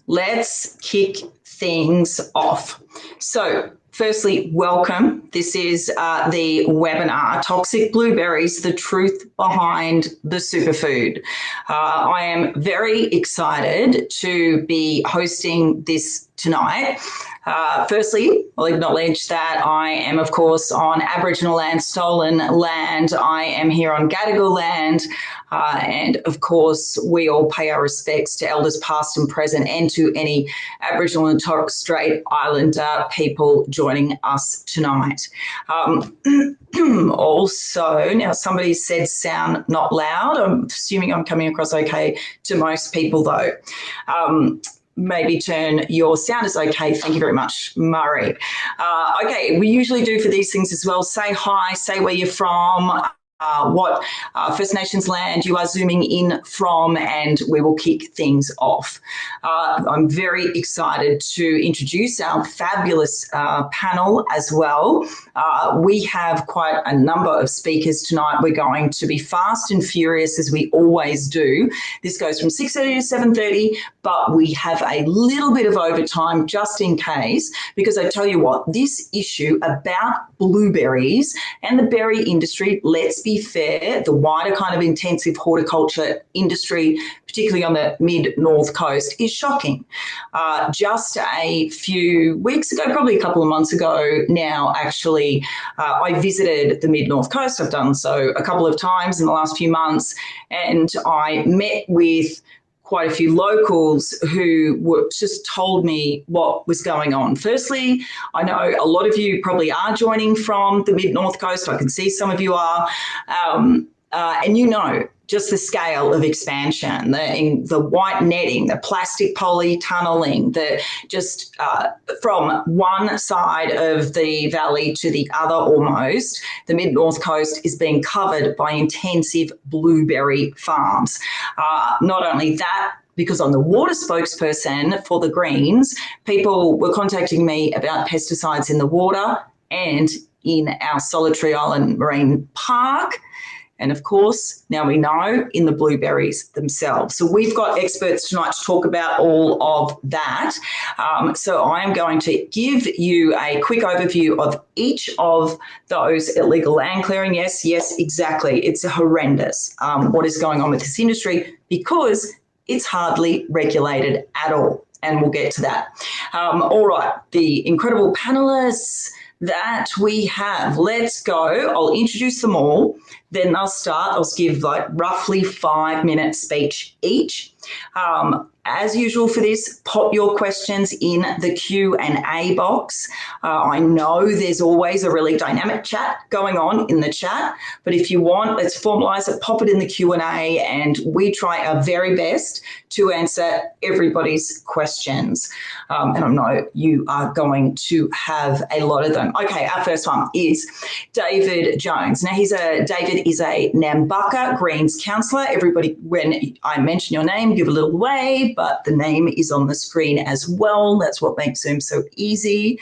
let's kick things off. So, firstly, welcome. This is the webinar, Toxic Blueberries, the Truth Behind the Superfood. I am very excited to be hosting this tonight. Firstly, I'll acknowledge that I am, of course, on Aboriginal land, stolen land. I am here on Gadigal land. And, of course, we all pay our respects to elders past and present and to any Aboriginal and Torres Strait Islander people joining us tonight. Also, now somebody said sound not loud. I'm assuming I'm coming across okay to most people, though. Maybe turn your sound is okay. Thank you very much, Murray. Okay, we usually do for these things as well. Say hi, say where you're from, what First Nations land you are zooming in from, and we will kick things off. I'm very excited to introduce our fabulous panel as well. We have quite a number of speakers tonight. We're going to be fast and furious as we always do. This goes from 6:30 to 7:30, but we have a little bit of overtime just in case, because I tell you what, this issue about blueberries and the berry industry, let's be fair, the wider kind of intensive horticulture industry, particularly on the mid-north coast, is shocking. Just a few weeks ago, probably a couple of months ago now, actually, I visited the mid-north coast. I've done so a couple of times in the last few months, and I met with quite a few locals who just told me what was going on. Firstly, I know a lot of you probably are joining from the mid-north coast. I can see some of you are. And you know just the scale of expansion, the white netting, the plastic polytunneling, from one side of the valley to the other almost, the mid-north coast is being covered by intensive blueberry farms. Not only that, because I'm the water spokesperson for the Greens, people were contacting me about pesticides in the water and in our Solitary Island Marine Park. And of course, now we know in the blueberries themselves. So we've got experts tonight to talk about all of that. So I am going to give you a quick overview of each of those illegal land clearing. Yes, exactly. It's horrendous what is going on with this industry because it's hardly regulated at all. And we'll get to that. All right, the incredible panelists that we have. Let's go. I'll introduce them all. Then they'll start. I'll give like roughly 5-minute speech each. As usual for this, pop your questions in the Q&A box. I know there's always a really dynamic chat going on in the chat, but if you want, let's formalise it, pop it in the Q&A, and we try our very best to answer everybody's questions. And I know you are going to have a lot of them. Okay, our first one is David Jones. Now, David is a Nambucca Greens councillor. Everybody, when I mention your name, give a little wave, but the name is on the screen as well. That's what makes Zoom so easy.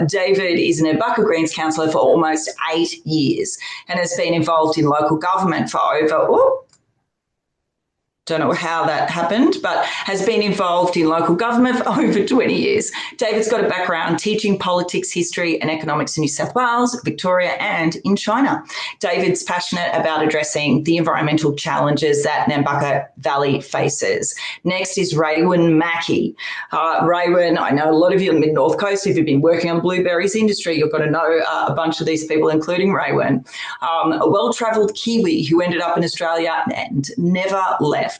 David is an Nambucca Greens councillor for almost 8 years and has been involved in local government for over, don't know how that happened, but has been involved in local government for over 20 years. David's got a background teaching politics, history and economics in New South Wales, Victoria and in China. David's passionate about addressing the environmental challenges that Nambucca Valley faces. Next is Raewyn Macky. Raewyn, I know a lot of you on the mid-north coast, if you've been working on blueberries industry, you're going to know a bunch of these people, including Raewyn. A well-travelled Kiwi who ended up in Australia and never left.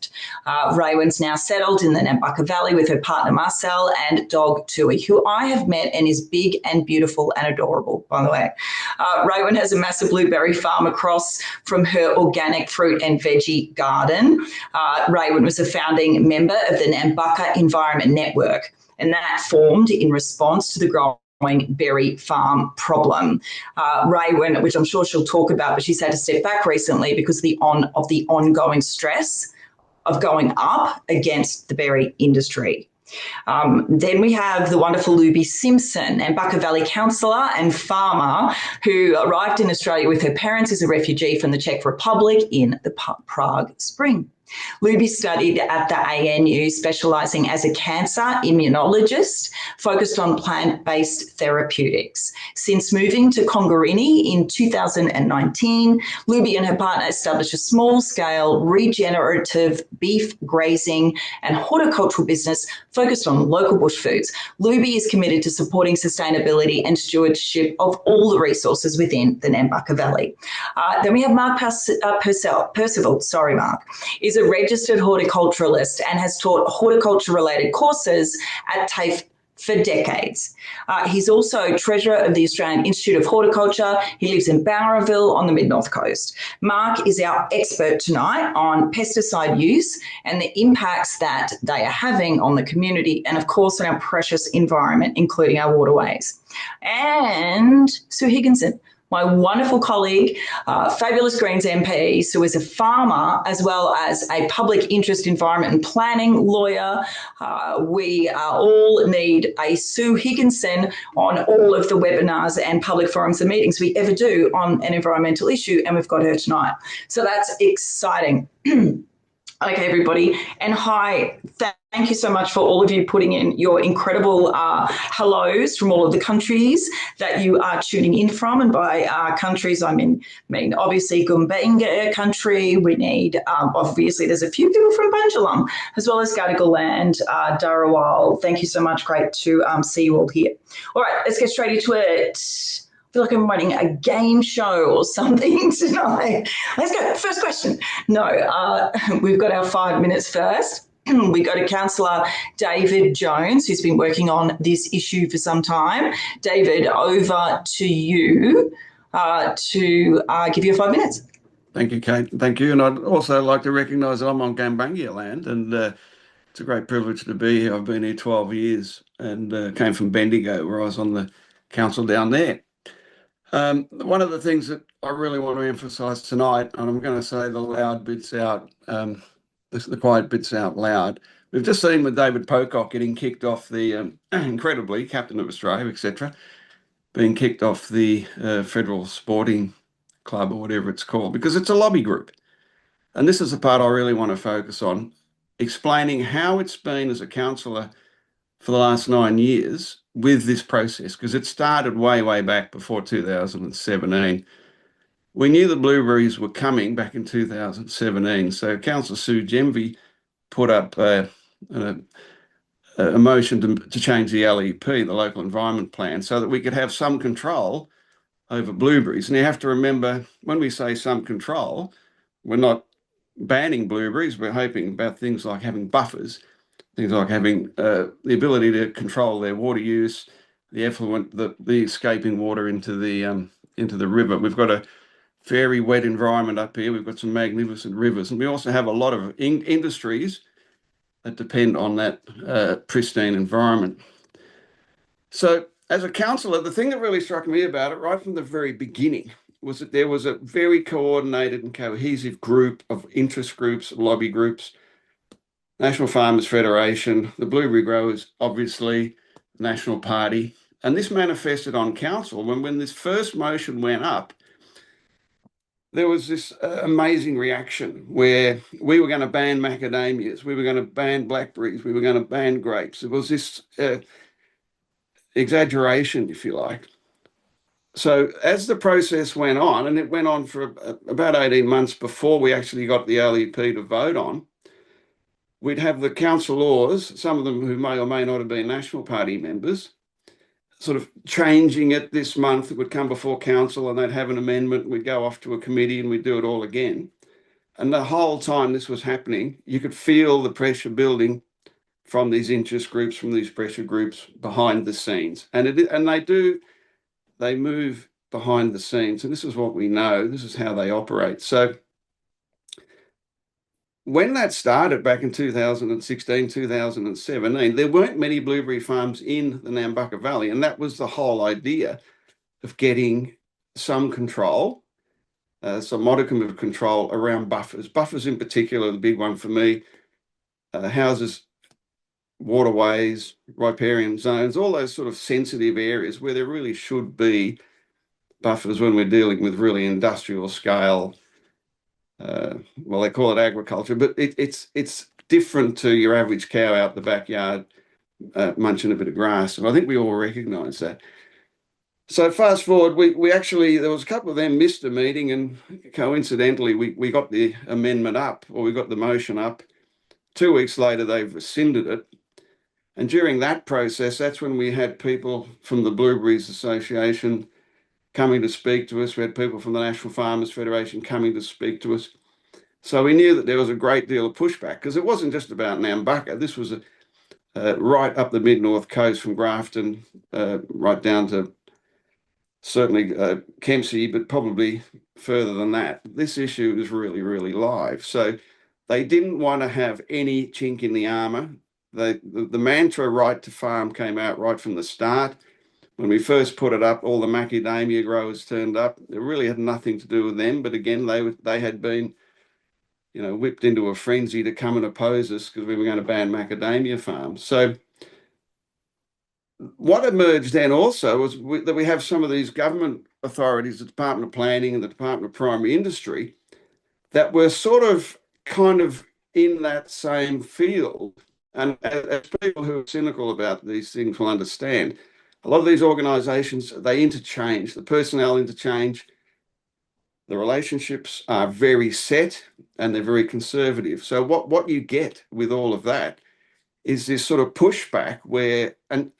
Raewyn's now settled in the Nambucca Valley with her partner Marcel and dog Tui, who I have met and is big and beautiful and adorable, by the way. Raewyn has a massive blueberry farm across from her organic fruit and veggie garden. Raewyn was a founding member of the Nambucca Environment Network, and that formed in response to the growing berry farm problem. Raewyn, which I'm sure she'll talk about, but she's had to step back recently because of the ongoing stress of going up against the berry industry. Then we have the wonderful Luby Simson, Nambucca Valley councillor and farmer who arrived in Australia with her parents as a refugee from the Czech Republic in the Prague Spring. Luby studied at the ANU, specialising as a cancer immunologist, focused on plant-based therapeutics. Since moving to Congarini in 2019, Luby and her partner established a small-scale regenerative beef grazing and horticultural business focused on local bush foods. Luby is committed to supporting sustainability and stewardship of all the resources within the Nambucca Valley. Then we have Marc Percival, Marc, is a registered horticulturalist and has taught horticulture-related courses at TAFE for decades. He's also treasurer of the Australian Institute of Horticulture. He lives in Bowraville on the mid-north coast. Marc is our expert tonight on pesticide use and the impacts that they are having on the community and, of course, on our precious environment, including our waterways. And Sue Higginson, my wonderful colleague, fabulous Greens MP, who is a farmer as well as a public interest environment and planning lawyer. We all need a Sue Higginson on all of the webinars and public forums and meetings we ever do on an environmental issue, and we've got her tonight. So that's exciting. Okay, everybody. And hi, thank you so much for all of you putting in your incredible hellos from all of the countries that you are tuning in from. And by countries, I mean obviously Gumbaynggirr country. We need, obviously, there's a few people from Bundjalung, as well as Gadigal land, Dharawal. Thank you so much. Great to see you all here. All right, let's get straight into it. I feel like I'm running a game show or something tonight. Let's go. First question. No, we've got our 5 minutes first. We go to Councillor David Jones, who's been working on this issue for some time. David, over to you to give you 5 minutes. Thank you, Kate. Thank you. And I'd also like to recognise that I'm on Gumbaynggirr land, and it's a great privilege to be here. I've been here 12 years and came from Bendigo, where I was on the council down there. One of the things that I really want to emphasise tonight, and I'm going to say the loud bits out, the quiet bits out loud. We've just seen with David Pocock getting kicked off the, incredibly, Captain of Australia, etc., being kicked off the Federal Sporting Club or whatever it's called, because it's a lobby group. And this is the part I really want to focus on, explaining how it's been as a councillor for the last 9 years with this process, because it started way, way back before 2017. We knew the Blueberries were coming back in 2017. So Councillor Sue Gemvie put up a motion to change the LEP, the Local Environment Plan, so that we could have some control over blueberries. And you have to remember, when we say some control, we're not banning blueberries. We're hoping about things like having buffers, things like having the ability to control their water use, the effluent, the escaping water into the river. We've got a very wet environment up here. We've got some magnificent rivers, and we also have a lot of industries that depend on that pristine environment. So as a councillor, the thing that really struck me about it right from the very beginning was that there was a very coordinated and cohesive group of interest groups, lobby groups, National Farmers Federation, the Blueberry Growers, obviously, National Party. And this manifested on council when this first motion went up. There was this amazing reaction where we were going to ban macadamias, we were going to ban blackberries, we were going to ban grapes. It was this exaggeration, if you like. So as the process went on, and it went on for about 18 months before we actually got the LEP to vote on, we'd have the councillors, some of them who may or may not have been National Party members, sort of changing it this month. It would come before council and they'd have an amendment. We'd go off to a committee and we'd do it all again. And the whole time this was happening, you could feel the pressure building from these interest groups, from these pressure groups behind the scenes. And they move behind the scenes. And this is what we know. This is how they operate. So when that started back in 2016, 2017, there weren't many blueberry farms in the Nambucca Valley, and that was the whole idea of getting some control, some modicum of control around buffers. Buffers in particular, the big one for me, houses, waterways, riparian zones, all those sort of sensitive areas where there really should be buffers when we're dealing with really industrial scale well, they call it agriculture, but it's different to your average cow out the backyard munching a bit of grass. And I think we all recognise that. So fast forward, we actually, there was a couple of them missed a meeting, and coincidentally, we got the amendment up, or we got the motion up. 2 weeks later, they've rescinded it. And during that process, that's when we had people from the Blueberries Association coming to speak to us. We had people from the National Farmers Federation coming to speak to us. So we knew that there was a great deal of pushback, because it wasn't just about Nambucca. This was right up the mid-north coast from Grafton right down to certainly Kempsey, but probably further than that. This issue is really, really live. So they didn't want to have any chink in the armour. The mantra right to farm came out right from the start. When we first put it up, all the macadamia growers turned up. It really had nothing to do with them, but again, they had been, whipped into a frenzy to come and oppose us because we were going to ban macadamia farms. So what emerged then also was that we have some of these government authorities, the Department of Planning and the Department of Primary Industry, that were sort of kind of in that same field. And as people who are cynical about these things will understand, a lot of these organisations, they interchange, the personnel interchange, the relationships are very set and they're very conservative. So what you get with all of that is this sort of pushback where, and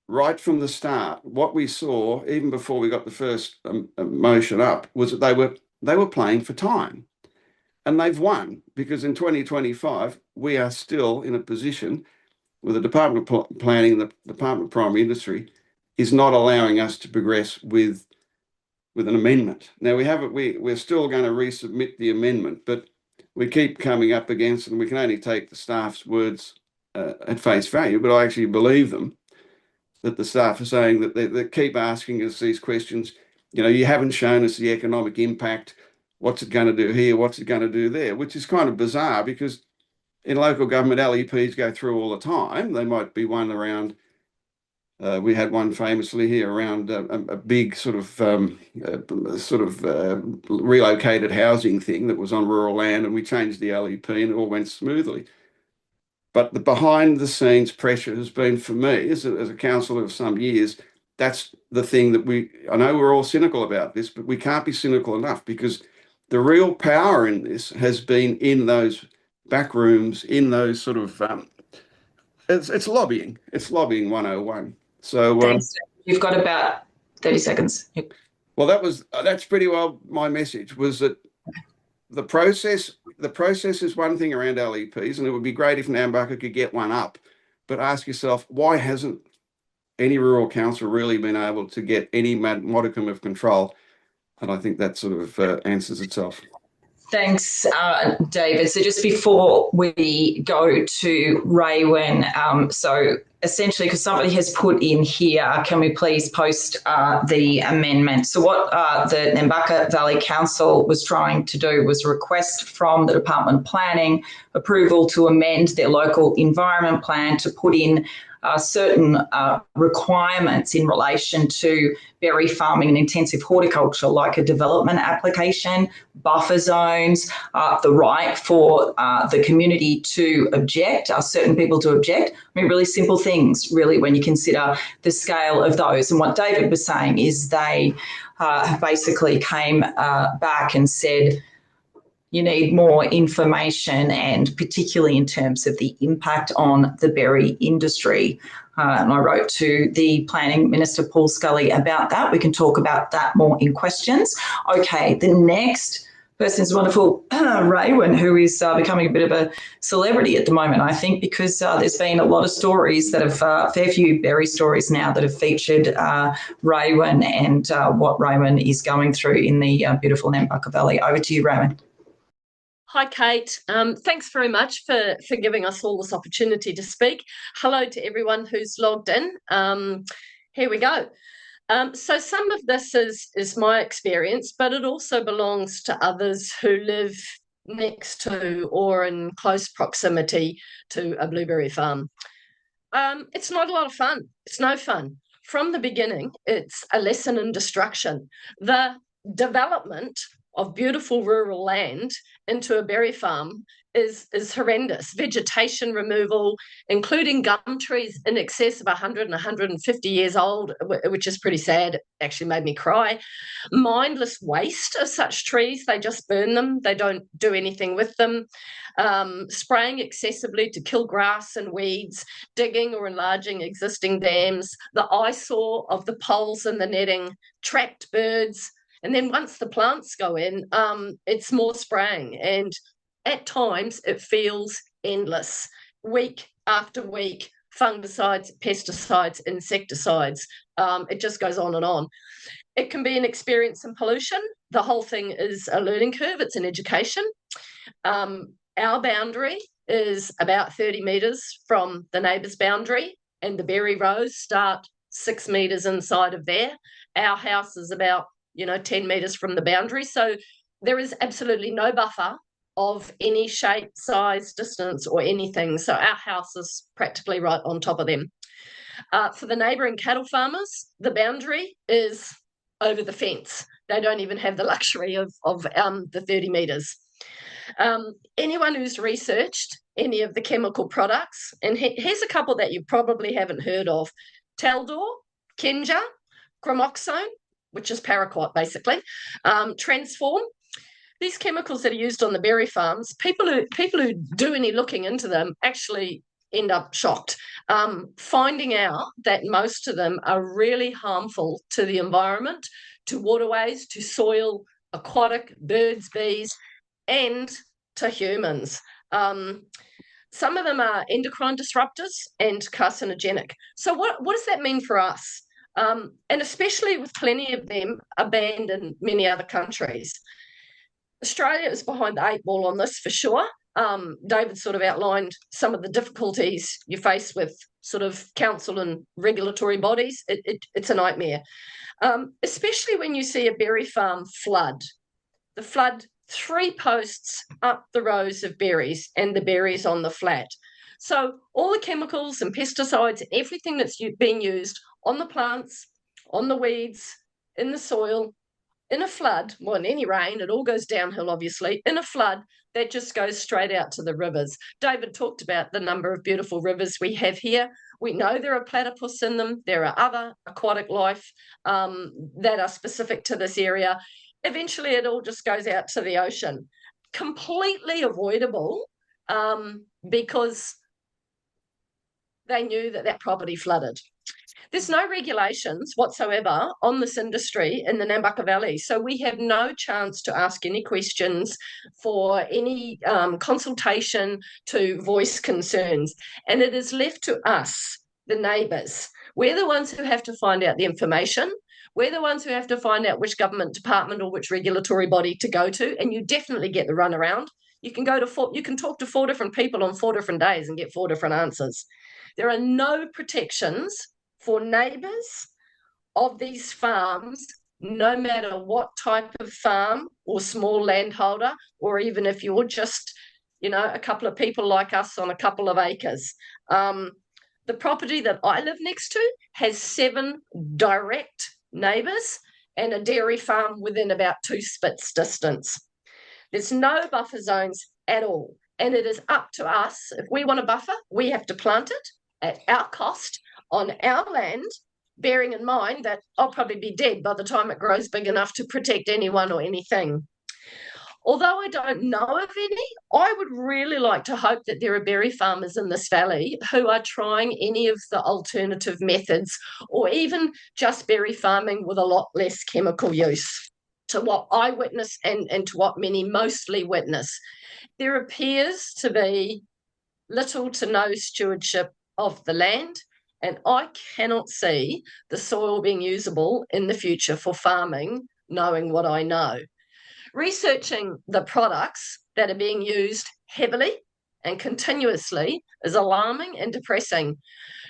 right from the start, what we saw, even before we got the first motion up, was that they were playing for time. And they've won, because in 2025, we are still in a position where the Department of Planning, the Department of Primary Industry, is not allowing us to progress with an amendment. Now, we're still going to resubmit the amendment, but we keep coming up against, and we can only take the staff's words at face value, but I actually believe them, that the staff are saying that they keep asking us these questions. You haven't shown us the economic impact. What's it going to do here? What's it going to do there? Which is kind of bizarre, because in local government, LEPs go through all the time. They might be one around, we had one famously here around a big sort of relocated housing thing that was on rural land, and we changed the LEP and it all went smoothly. But the behind the scenes pressure has been, for me, as a councillor of some years, that's the thing that I know we're all cynical about this, but we can't be cynical enough, because the real power in this has been in those back rooms, in those sort of, it's lobbying. It's lobbying 101. So thanks. You've got about 30 seconds. Well, that's pretty well my message, was that the process is one thing around LEPs, and it would be great if Nambucca could get one up. But ask yourself, why hasn't any rural council really been able to get any modicum of control? And I think that sort of answers itself. Thanks, David. So just before we go to Raewyn, so essentially, because somebody has put in here, can we please post the amendment? So what the Nambucca Valley Council was trying to do was request from the Department of Planning approval to amend their local environment plan to put in certain requirements in relation to berry farming and intensive horticulture, like a development application, buffer zones, the right for the community to object, certain people to object. I mean, really simple things, really, when you consider the scale of those. And what David was saying is they basically came back and said, you need more information, and particularly in terms of the impact on the berry industry. And I wrote to the Planning Minister, Paul Scully, about that. We can talk about that more in questions. Okay, the next person is wonderful, Raewyn, who is becoming a bit of a celebrity at the moment, I think, because there's been a lot of stories that have, fair few berry stories now that have featured Raewyn and what Raewyn is going through in the beautiful Nambucca Valley. Over to you, Raewyn. Hi, Kate. Thanks very much for giving us all this opportunity to speak. Hello to everyone who's logged in. Here we go. So some of this is my experience, but it also belongs to others who live next to or in close proximity to a blueberry farm. It's not a lot of fun. It's no fun. From the beginning, it's a lesson in destruction. The development of beautiful rural land into a berry farm is horrendous. Vegetation removal, including gum trees in excess of 100 and 150 years old, which is pretty sad. It actually made me cry. Mindless waste of such trees. They just burn them. They don't do anything with them. Spraying excessively to kill grass and weeds, digging or enlarging existing dams, the eyesore of the poles and the netting, trapped birds. And then once the plants go in, it's more spraying. And at times it feels endless. Week after week, fungicides, pesticides, insecticides. It just goes on and on. It can be an experience in pollution. The whole thing is a learning curve. It's an education. Our boundary is about 30 metres from the neighbour's boundary, and the berry rows start 6 metres inside of there. Our house is about 10 metres from the boundary. So there is absolutely no buffer of any shape, size, distance, or anything. So our house is practically right on top of them. For the neighbouring cattle farmers, the boundary is over the fence. They don't even have the luxury of the 30 metres. Anyone who's researched any of the chemical products, and here's a couple that you probably haven't heard of: Taldor, Kenja, Chromoxone, which is paraquat basically, Transform. These chemicals that are used on the berry farms, people who do any looking into them actually end up shocked, finding out that most of them are really harmful to the environment, to waterways, to soil, aquatic, birds, bees, and to humans. Some of them are endocrine disruptors and carcinogenic. So what does that mean for us? And especially with plenty of them are banned in many other countries. Australia is behind the 8 ball on this for sure. David sort of outlined some of the difficulties you face with sort of council and regulatory bodies. It's a nightmare, especially when you see a berry farm flood. The flood 3 posts up the rows of berries and the berries on the flat. So all the chemicals and pesticides and everything that's being used on the plants, on the weeds, in the soil, in a flood, well, in any rain, it all goes downhill, obviously. In a flood, that just goes straight out to the rivers. David talked about the number of beautiful rivers we have here. We know there are platypus in them. There are other aquatic life that are specific to this area. Eventually, it all just goes out to the ocean. Completely avoidable because they knew that property flooded. There's no regulations whatsoever on this industry in the Nambucca Valley, so we have no chance to ask any questions, for any consultation, to voice concerns. And it is left to us, the neighbours. We're the ones who have to find out the information. We're the ones who have to find out which government department or which regulatory body to go to, and you definitely get the runaround. You can talk to 4 different people on 4 different days and get 4 different answers. There are no protections for neighbours of these farms, no matter what type of farm or small landholder, or even if you're just, a couple of people like us on a couple of acres. The property that I live next to has 7 direct neighbours and a dairy farm within about 2 spits distance. There's no buffer zones at all. And it is up to us. If we want a buffer, we have to plant it at our cost on our land, bearing in mind that I'll probably be dead by the time it grows big enough to protect anyone or anything. Although I don't know of any, I would really like to hope that there are berry farmers in this valley who are trying any of the alternative methods, or even just berry farming with a lot less chemical use. To what I witness and to what many mostly witness, there appears to be little to no stewardship of the land, and I cannot see the soil being usable in the future for farming, knowing what I know. Researching the products that are being used heavily and continuously is alarming and depressing.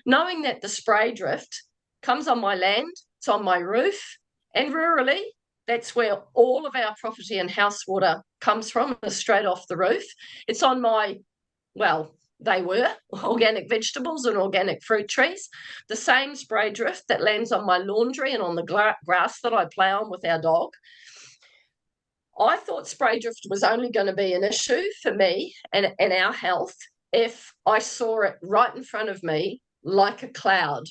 Knowing that the spray drift comes on my land, it's on my roof, and rurally, that's where all of our property and house water comes from, straight off the roof. It's on they were organic vegetables and organic fruit trees. The same spray drift that lands on my laundry and on the grass that I plough on with our dog. I thought spray drift was only going to be an issue for me and our health if I saw it right in front of me like a cloud.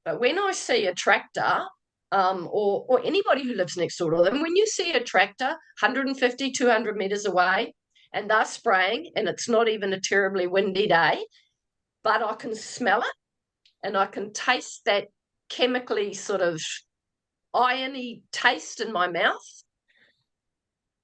But when I see a tractor, or anybody who lives next door to them, when you see a tractor 150, 200 metres away and they're spraying and it's not even a terribly windy day, but I can smell it and I can taste that chemically sort of irony taste in my mouth.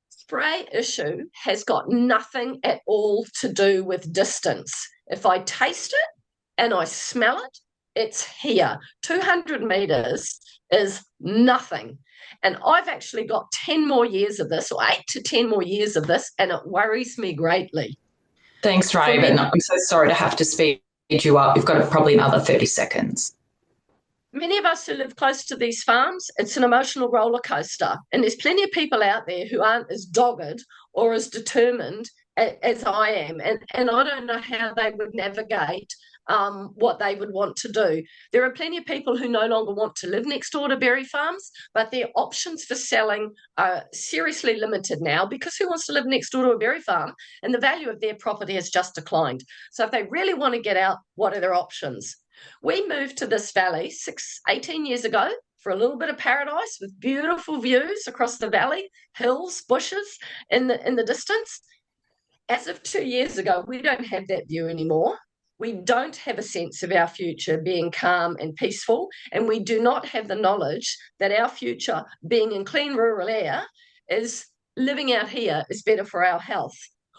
Spray issue has got nothing at all to do with distance. If I taste it and I smell it, it's here. 200 metres is nothing. And I've actually got 10 more years of this, or 8 to 10 more years of this, and it worries me greatly. Thanks, Raewyn. I'm so sorry to have to speed you up. You've got probably another 30 seconds. Many of us who live close to these farms, it's an emotional roller coaster. And there's plenty of people out there who aren't as dogged or as determined as I am. And I don't know how they would navigate what they would want to do. There are plenty of people who no longer want to live next door to berry farms, but their options for selling are seriously limited now, because who wants to live next door to a berry farm? And the value of their property has just declined. So if they really want to get out, what are their options? We moved to this valley 18 years ago for a little bit of paradise with beautiful views across the valley, hills, bushes in the distance. As of 2 years ago, we don't have that view anymore. We don't have a sense of our future being calm and peaceful, and we do not have the knowledge that our future being in clean rural air is living out here is better for our health.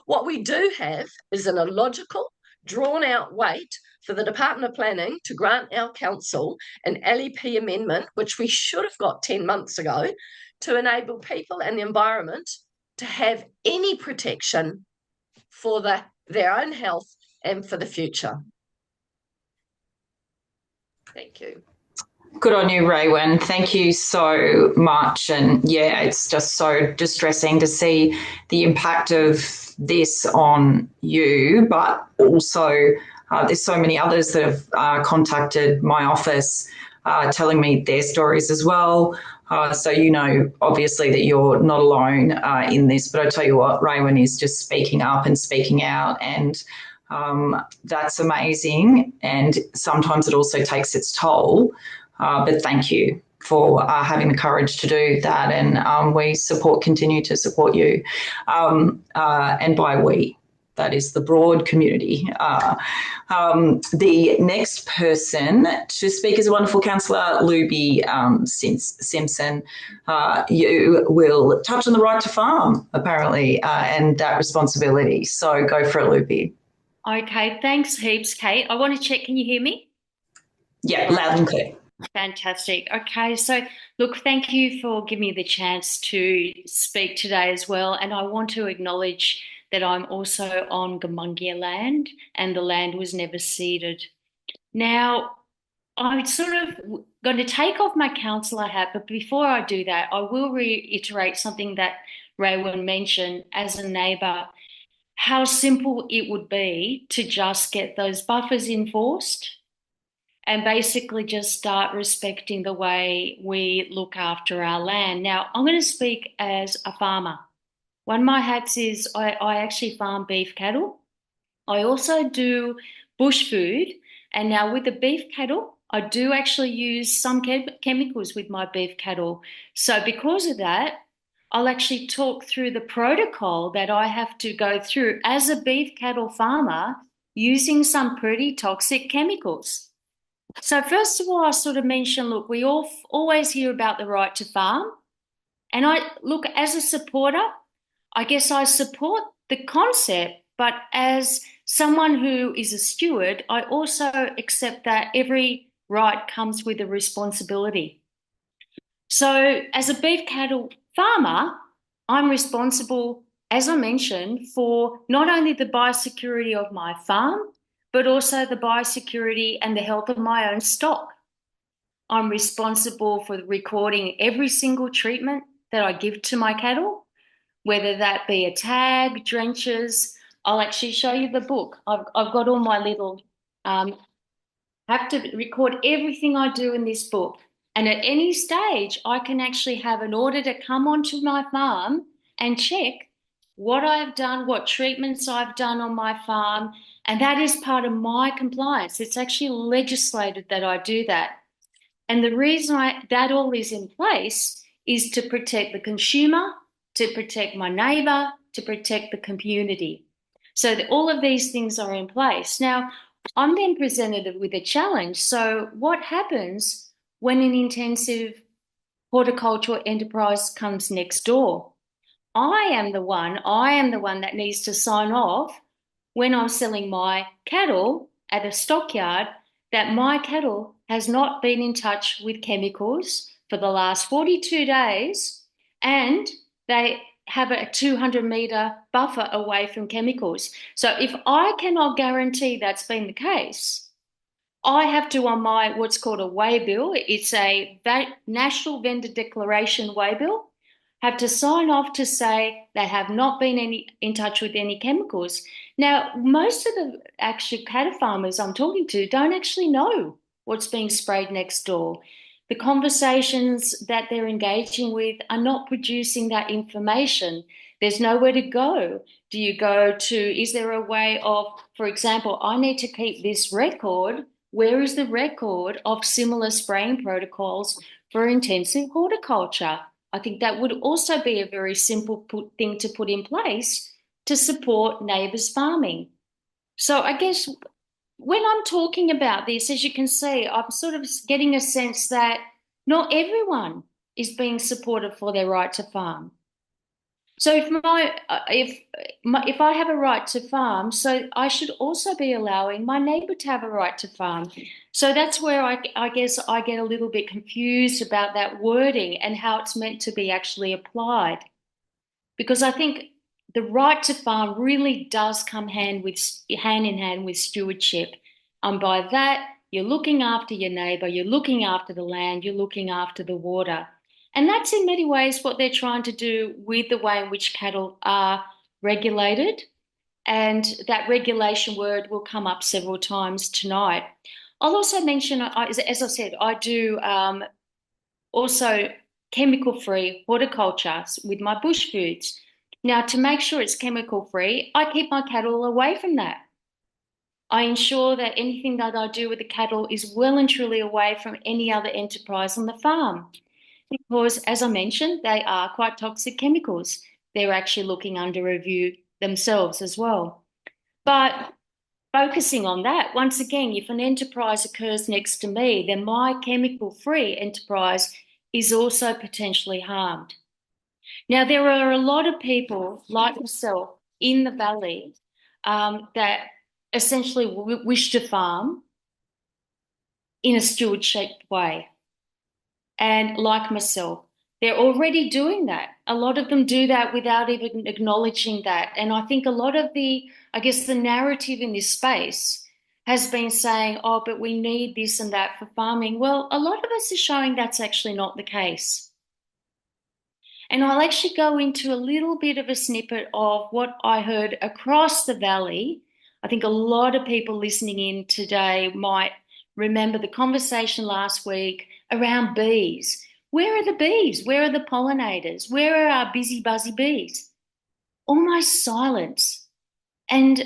What we do have is an illogical, drawn-out wait for the Department of Planning to grant our council an LEP amendment, which we should have got 10 months ago, to enable people and the environment to have any protection for their own health and for the future. Thank you. Good on you, Raewyn. Thank you so much. And yeah, it's just so distressing to see the impact of this on you, but also there's so many others that have contacted my office telling me their stories as well. So you know, obviously, that you're not alone in this, but I tell you what, Raewyn is just speaking up and speaking out, and that's amazing. And sometimes it also takes its toll. But thank you for having the courage to do that, and we continue to support you. And by we, that is the broad community. The next person to speak is a wonderful councillor, Luby Simson. You will touch on the right to farm, apparently, and that responsibility. So go for it, Luby. Okay, thanks heaps, Kate. I want to check, can you hear me? Yeah, loud and clear. Fantastic. Okay, so look, thank you for giving me the chance to speak today as well. And I want to acknowledge that I'm also on Gumungia land, and the land was never ceded. Now, I'm sort of going to take off my councillor hat, but before I do that, I will reiterate something that Raewyn mentioned as a neighbour, how simple it would be to just get those buffers enforced and basically just start respecting the way we look after our land. Now, I'm going to speak as a farmer. One of my hats is I actually farm beef cattle. I also do bush food. And now with the beef cattle, I do actually use some chemicals with my beef cattle. So because of that, I'll actually talk through the protocol that I have to go through as a beef cattle farmer using some pretty toxic chemicals. So first of all, I sort of mentioned, look, we always hear about the right to farm. And look, as a supporter, I guess I support the concept, but as someone who is a steward, I also accept that every right comes with a responsibility. So as a beef cattle farmer, I'm responsible, as I mentioned, for not only the biosecurity of my farm, but also the biosecurity and the health of my own stock. I'm responsible for recording every single treatment that I give to my cattle, whether that be a tag, drenches. I'll actually show you the book. I've got all my little, have to record everything I do in this book. And at any stage, I can actually have an auditor come onto my farm and check what I've done, what treatments I've done on my farm, and that is part of my compliance. It's actually legislated that I do that. And the reason that all is in place is to protect the consumer, to protect my neighbour, to protect the community. So all of these things are in place. Now, I'm then presented with a challenge. So what happens when an intensive horticultural enterprise comes next door? I am the one that needs to sign off when I'm selling my cattle at a stockyard that my cattle has not been in touch with chemicals for the last 42 days and they have a 200-metre buffer away from chemicals. So if I cannot guarantee that's been the case, I have to, on my what's called a waybill, it's a National Vendor Declaration waybill, have to sign off to say they have not been in touch with any chemicals. Now, most of the actual cattle farmers I'm talking to don't actually know what's being sprayed next door. The conversations that they're engaging with are not producing that information. There's nowhere to go. Do you go to, is there a way of, for example, I need to keep this record. Where is the record of similar spraying protocols for intensive horticulture? I think that would also be a very simple thing to put in place to support neighbours farming. So I guess when I'm talking about this, as you can see, I'm sort of getting a sense that not everyone is being supported for their right to farm. So if I have a right to farm, so I should also be allowing my neighbour to have a right to farm. So that's where I guess I get a little bit confused about that wording and how it's meant to be actually applied. Because I think the right to farm really does come hand in hand with stewardship. And by that, you're looking after your neighbour, you're looking after the land, you're looking after the water. And that's in many ways what they're trying to do with the way in which cattle are regulated. And that regulation word will come up several times tonight. I'll also mention, as I said, I do also chemical-free horticulture with my bush foods. Now, to make sure it's chemical-free, I keep my cattle away from that. I ensure that anything that I do with the cattle is well and truly away from any other enterprise on the farm. Because, as I mentioned, they are quite toxic chemicals. They're actually looking under review themselves as well. But focusing on that, once again, if an enterprise occurs next to me, then my chemical-free enterprise is also potentially harmed. Now, there are a lot of people like myself in the valley that essentially wish to farm in a stewardship way. And like myself, they're already doing that. A lot of them do that without even acknowledging that. And I think a lot of the narrative in this space has been saying, oh, but we need this and that for farming. Well, a lot of us are showing that's actually not the case. And I'll actually go into a little bit of a snippet of what I heard across the valley. I think a lot of people listening in today might remember the conversation last week around bees. Where are the bees? Where are the pollinators? Where are our busy, buzzy bees? Almost silence. And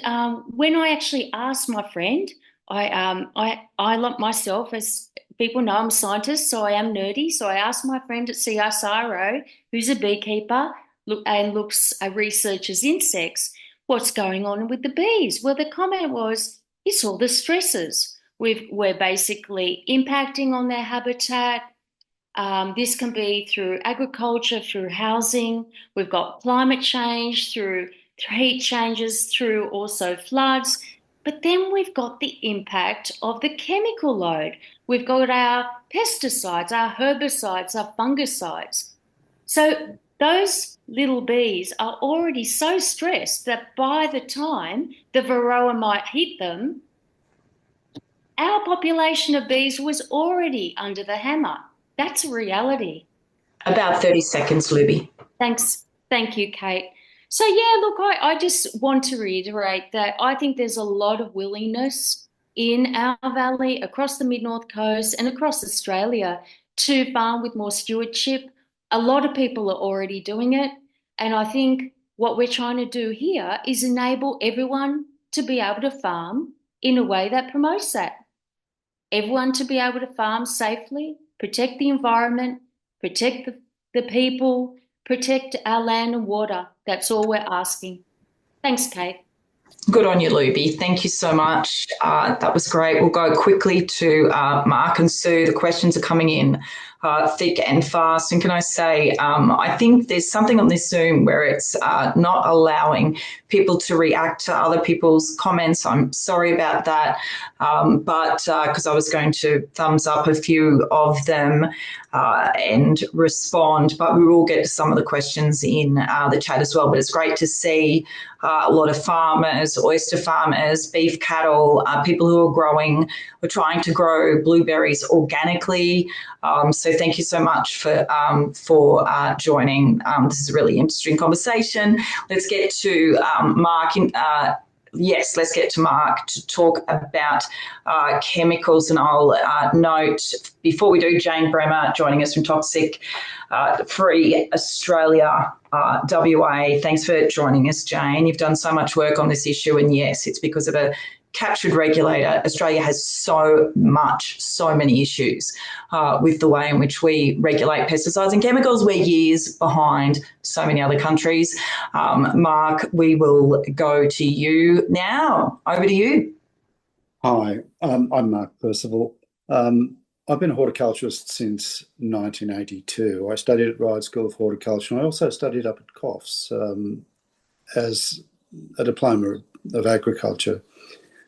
when I actually asked my friend, I like myself, as people know, I'm a scientist, so I am nerdy. So I asked my friend at CSIRO, who's a beekeeper and researches insects, what's going on with the bees? Well, the comment was, it's all the stresses. We're basically impacting on their habitat. This can be through agriculture, through housing. We've got climate change, through heat changes, through also floods. But then we've got the impact of the chemical load. We've got our pesticides, our herbicides, our fungicides. So those little bees are already so stressed that by the time the varroa might hit them, our population of bees was already under the hammer. That's a reality. About 30 seconds, Luby. Thanks. Thank you, Kate. So, yeah, look, I just want to reiterate that I think there's a lot of willingness in our valley, across the Mid-North Coast and across Australia to farm with more stewardship. A lot of people are already doing it. And I think what we're trying to do here is enable everyone to be able to farm in a way that promotes that. Everyone to be able to farm safely, protect the environment, protect the people, protect our land and water. That's all we're asking. Thanks, Kate. Good on you, Luby. Thank you so much. That was great. We'll go quickly to Mark and Sue. The questions are coming in thick and fast. And can I say, I think there's something on this Zoom where it's not allowing people to react to other people's comments. I'm sorry about that. But because I was going to thumbs up a few of them and respond, but we will get to some of the questions in the chat as well. But it's great to see a lot of farmers, oyster farmers, beef cattle, people who are growing, we're trying to grow blueberries organically. So thank you so much for joining. This is a really interesting conversation. Let's get to Mark. Yes, let's get to Mark to talk about chemicals. And I'll note, before we do, Jane Bremer joining us from Toxic Free Australia, WA. Thanks for joining us, Jane. You've done so much work on this issue, and yes, it's because of a captured regulator. Australia has so many issues with the way in which we regulate pesticides and chemicals. We're years behind so many other countries. Mark, we will go to you now. Over to you. Hi, I'm Marc Percival. I've been a horticulturist since 1982. I studied at Ryde School of Horticulture, and I also studied up at COFS as a diploma of agriculture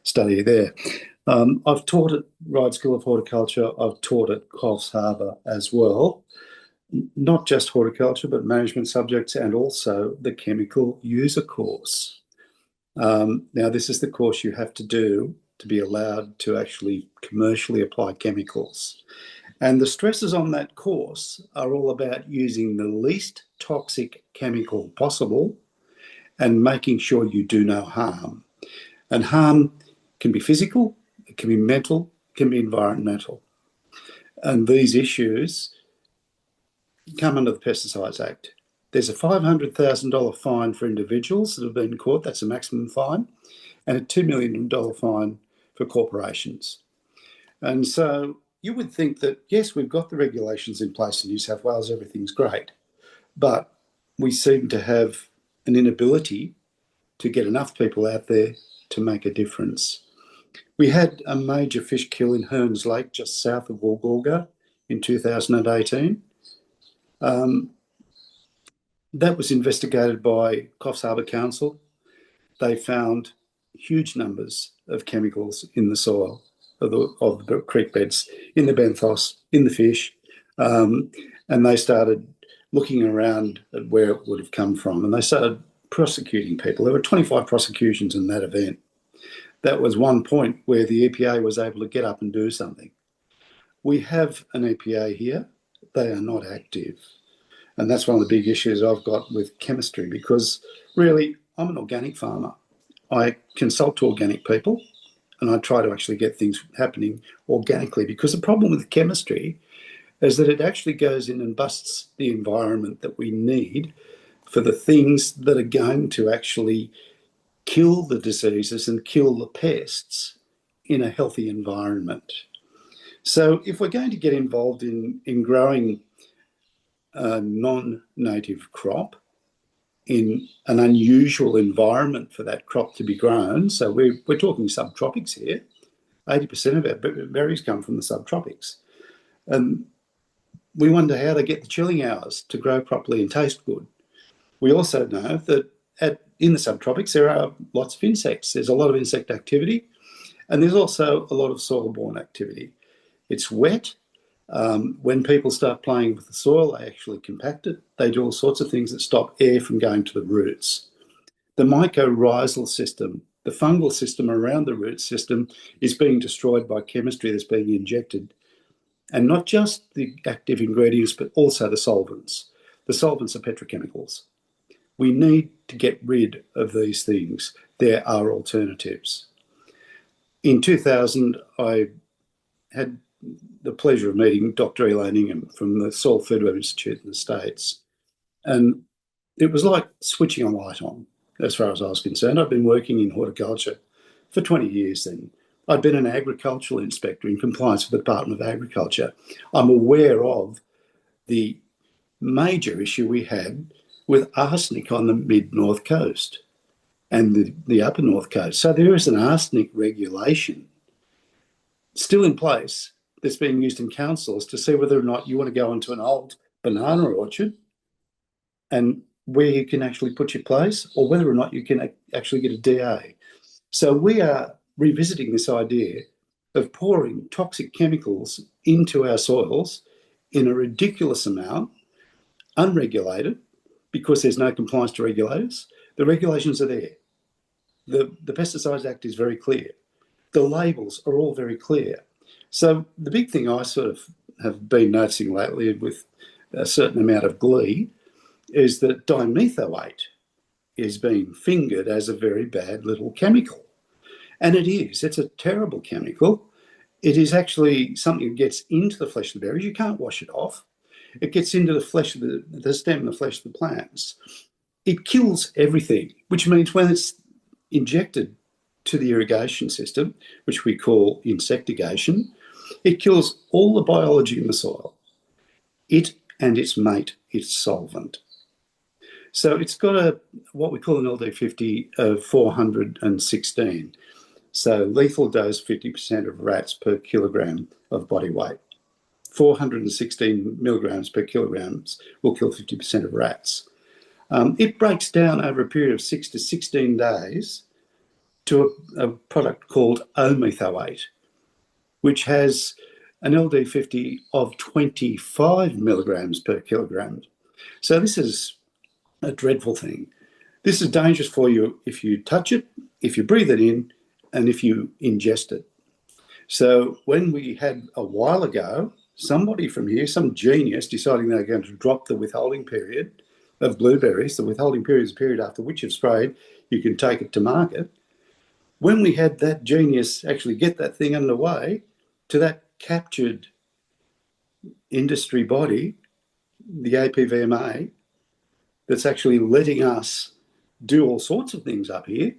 study there. I've taught at Ryde School of Horticulture. I've taught at Coffs Harbour as well, not just horticulture, but management subjects and also the chemical user course. Now, this is the course you have to do to be allowed to actually commercially apply chemicals. And the stresses on that course are all about using the least toxic chemical possible and making sure you do no harm. And harm can be physical, it can be mental, it can be environmental. And these issues come under the Pesticides Act. There's a $500,000 fine for individuals that have been caught, that's a maximum fine, and a $2 million fine for corporations. And so you would think that, yes, we've got the regulations in place in New South Wales, everything's great, but we seem to have an inability to get enough people out there to make a difference. We had a major fish kill in Hearns Lake, just south of Woolgoolga, in 2018. That was investigated by Coffs Harbour Council. They found huge numbers of chemicals in the soil of the creek beds, in the benthos, in the fish, and they started looking around at where it would have come from, and they started prosecuting people. There were 25 prosecutions in that event. That was one point where the EPA was able to get up and do something. We have an EPA here. They are not active. And that's one of the big issues I've got with chemistry, because really, I'm an organic farmer. I consult to organic people and I try to actually get things happening organically, because the problem with chemistry is that it actually goes in and busts the environment that we need for the things that are going to actually kill the diseases and kill the pests in a healthy environment. So if we're going to get involved in growing a non-native crop in an unusual environment for that crop to be grown, so we're talking subtropics here, 80% of our berries come from the subtropics. And we wonder how to get the chilling hours to grow properly and taste good. We also know that in the subtropics there are lots of insects. There's a lot of insect activity, and there's also a lot of soil-borne activity. It's wet. When people start playing with the soil, they actually compact it. They do all sorts of things that stop air from going to the roots. The mycorrhizal system, the fungal system around the root system, is being destroyed by chemistry that's being injected. And not just the active ingredients, but also the solvents. The solvents are petrochemicals. We need to get rid of these things. There are alternatives. In 2000, I had the pleasure of meeting Dr. Elaine Ingham from the Soil Food Web Institute in the States. And it was like switching a light on, as far as I was concerned. I'd been working in horticulture for 20 years then. I'd been an agricultural inspector in compliance with the Department of Agriculture. I'm aware of the major issue we had with arsenic on the mid-north coast and the upper north coast. So there is an arsenic regulation still in place that's being used in councils to see whether or not you want to go into an old banana orchard and where you can actually put your place, or whether or not you can actually get a DA. So we are revisiting this idea of pouring toxic chemicals into our soils in a ridiculous amount, unregulated, because there's no compliance to regulators. The regulations are there. The Pesticides Act is very clear. The labels are all very clear. So the big thing I sort of have been noticing lately with a certain amount of glee is that dimethoate is being fingered as a very bad little chemical. And it is. It's a terrible chemical. It is actually something that gets into the flesh of the berries. You can't wash it off. It gets into the flesh of the stem and the flesh of the plants. It kills everything, which means when it's injected to the irrigation system, which we call insectigation, it kills all the biology in the soil. It and its mate, its solvent. So it's got what we call an LD50 of 416. So lethal dose 50% of rats per kilogram of body weight. 416 milligrams per kilograms will kill 50% of rats. It breaks down over a period of 6 to 16 days to a product called O-methoate, which has an LD50 of 25 milligrams per kilogram. So this is a dreadful thing. This is dangerous for you if you touch it, if you breathe it in, and if you ingest it. So when we had a while ago, somebody from here, some genius, deciding they're going to drop the withholding period of blueberries, the withholding period is a period after which you've sprayed, you can take it to market. When we had that genius actually get that thing underway, to that captured industry body, the APVMA, that's actually letting us do all sorts of things up here,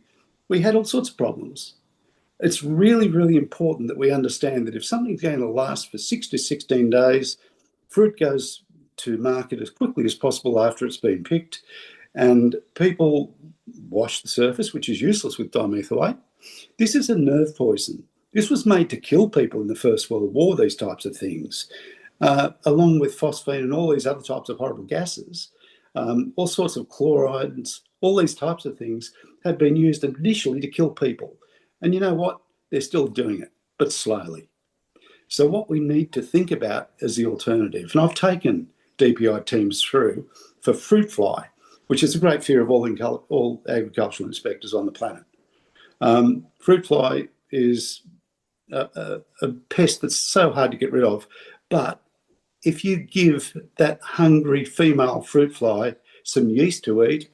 we had all sorts of problems. It's really, really important that we understand that if something's going to last for 6 to 16 days, fruit goes to market as quickly as possible after it's been picked, and people wash the surface, which is useless with dimethoate. This is a nerve poison. This was made to kill people in the First World War, these types of things, along with phosphine and all these other types of horrible gases. All sorts of chlorides, all these types of things have been used initially to kill people. And you know what? They're still doing it, but slowly. So what we need to think about is the alternative. And I've taken DPI teams through for fruit fly, which is a great fear of all agricultural inspectors on the planet. Fruit fly is a pest that's so hard to get rid of, but if you give that hungry female fruit fly some yeast to eat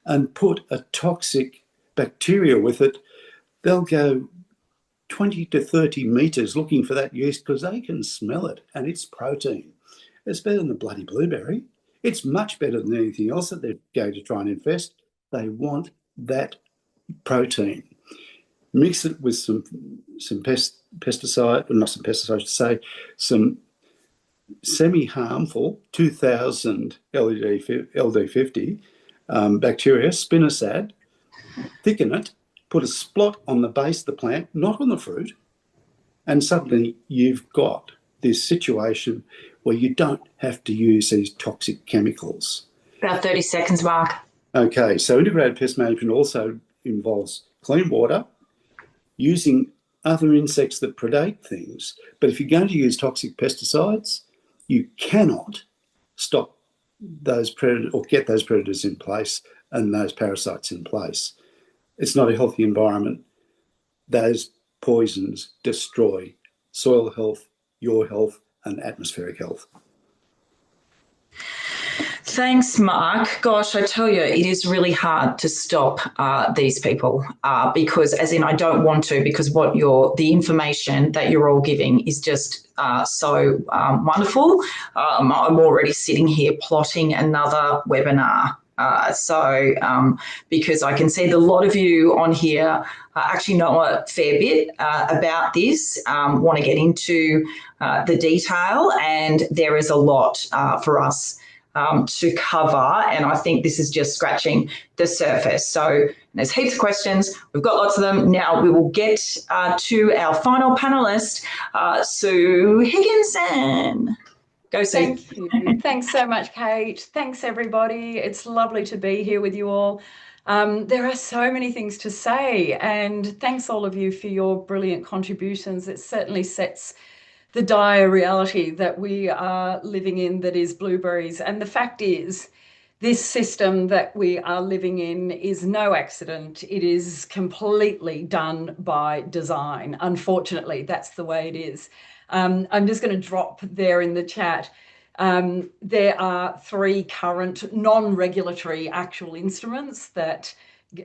and put a toxic bacteria with it, they'll go 20 to 30 metres looking for that yeast because they can smell it and it's protein. It's better than the bloody blueberry. It's much better than anything else that they're going to try and infest. They want that protein. Mix it with some pesticide, or not some pesticides, to say some semi-harmful 2000 LD50 bacteria, spinosad, thicken it, put a splot on the base of the plant, not on the fruit, and suddenly you've got this situation where you don't have to use these toxic chemicals. About 30 seconds, Mark. Okay, so integrated pest management also involves clean water, using other insects that predate things. But if you're going to use toxic pesticides, you cannot stop those predators or get those predators in place and those parasites in place. It's not a healthy environment. Those poisons destroy soil health, your health, and atmospheric health. Thanks, Mark. Gosh, I tell you, it is really hard to stop these people because, as in, I don't want to, because the information that you're all giving is just so wonderful. I'm already sitting here plotting another webinar Because I can see that a lot of you on here actually know a fair bit about this, want to get into the detail, and there is a lot for us to cover, and I think this is just scratching the surface. So there's heaps of questions. We've got lots of them. Now we will get to our final panelist, Sue Higginson. Go, Sue. Thank you. Thanks so much, Kate. Thanks, everybody. It's lovely to be here with you all. There are so many things to say, and thanks all of you for your brilliant contributions. It certainly sets the dire reality that we are living in, that is blueberries. And the fact is, this system that we are living in is no accident. It is completely done by design. Unfortunately, that's the way it is. I'm just going to drop there in the chat. There are 3 current non-regulatory actual instruments that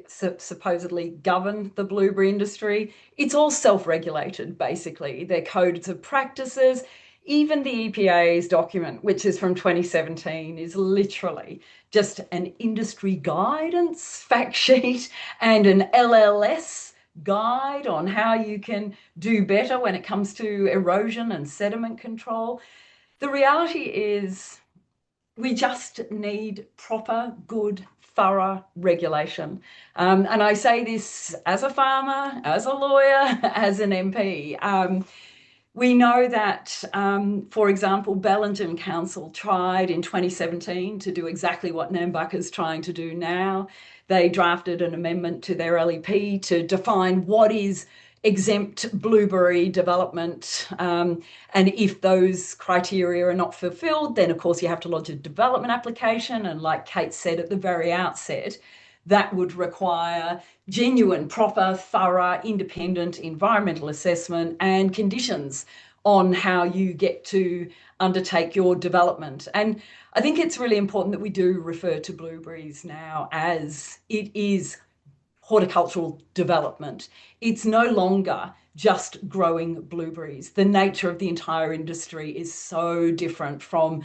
supposedly govern the blueberry industry. It's all self-regulated, basically. They're codes of practices. Even the EPA's document, which is from 2017, is literally just an industry guidance fact sheet and an LLS guide on how you can do better when it comes to erosion and sediment control. The reality is we just need proper, good, thorough regulation. And I say this as a farmer, as a lawyer, as an MP. We know that, for example, Bellingen Council tried in 2017 to do exactly what Nambucca is trying to do now. They drafted an amendment to their LEP to define what is exempt blueberry development. And if those criteria are not fulfilled, then of course you have to lodge a development application. And like Kate said at the very outset, that would require genuine, proper, thorough, independent environmental assessment and conditions on how you get to undertake your development. And I think it's really important that we do refer to blueberries now as it is horticultural development. It's no longer just growing blueberries. The nature of the entire industry is so different from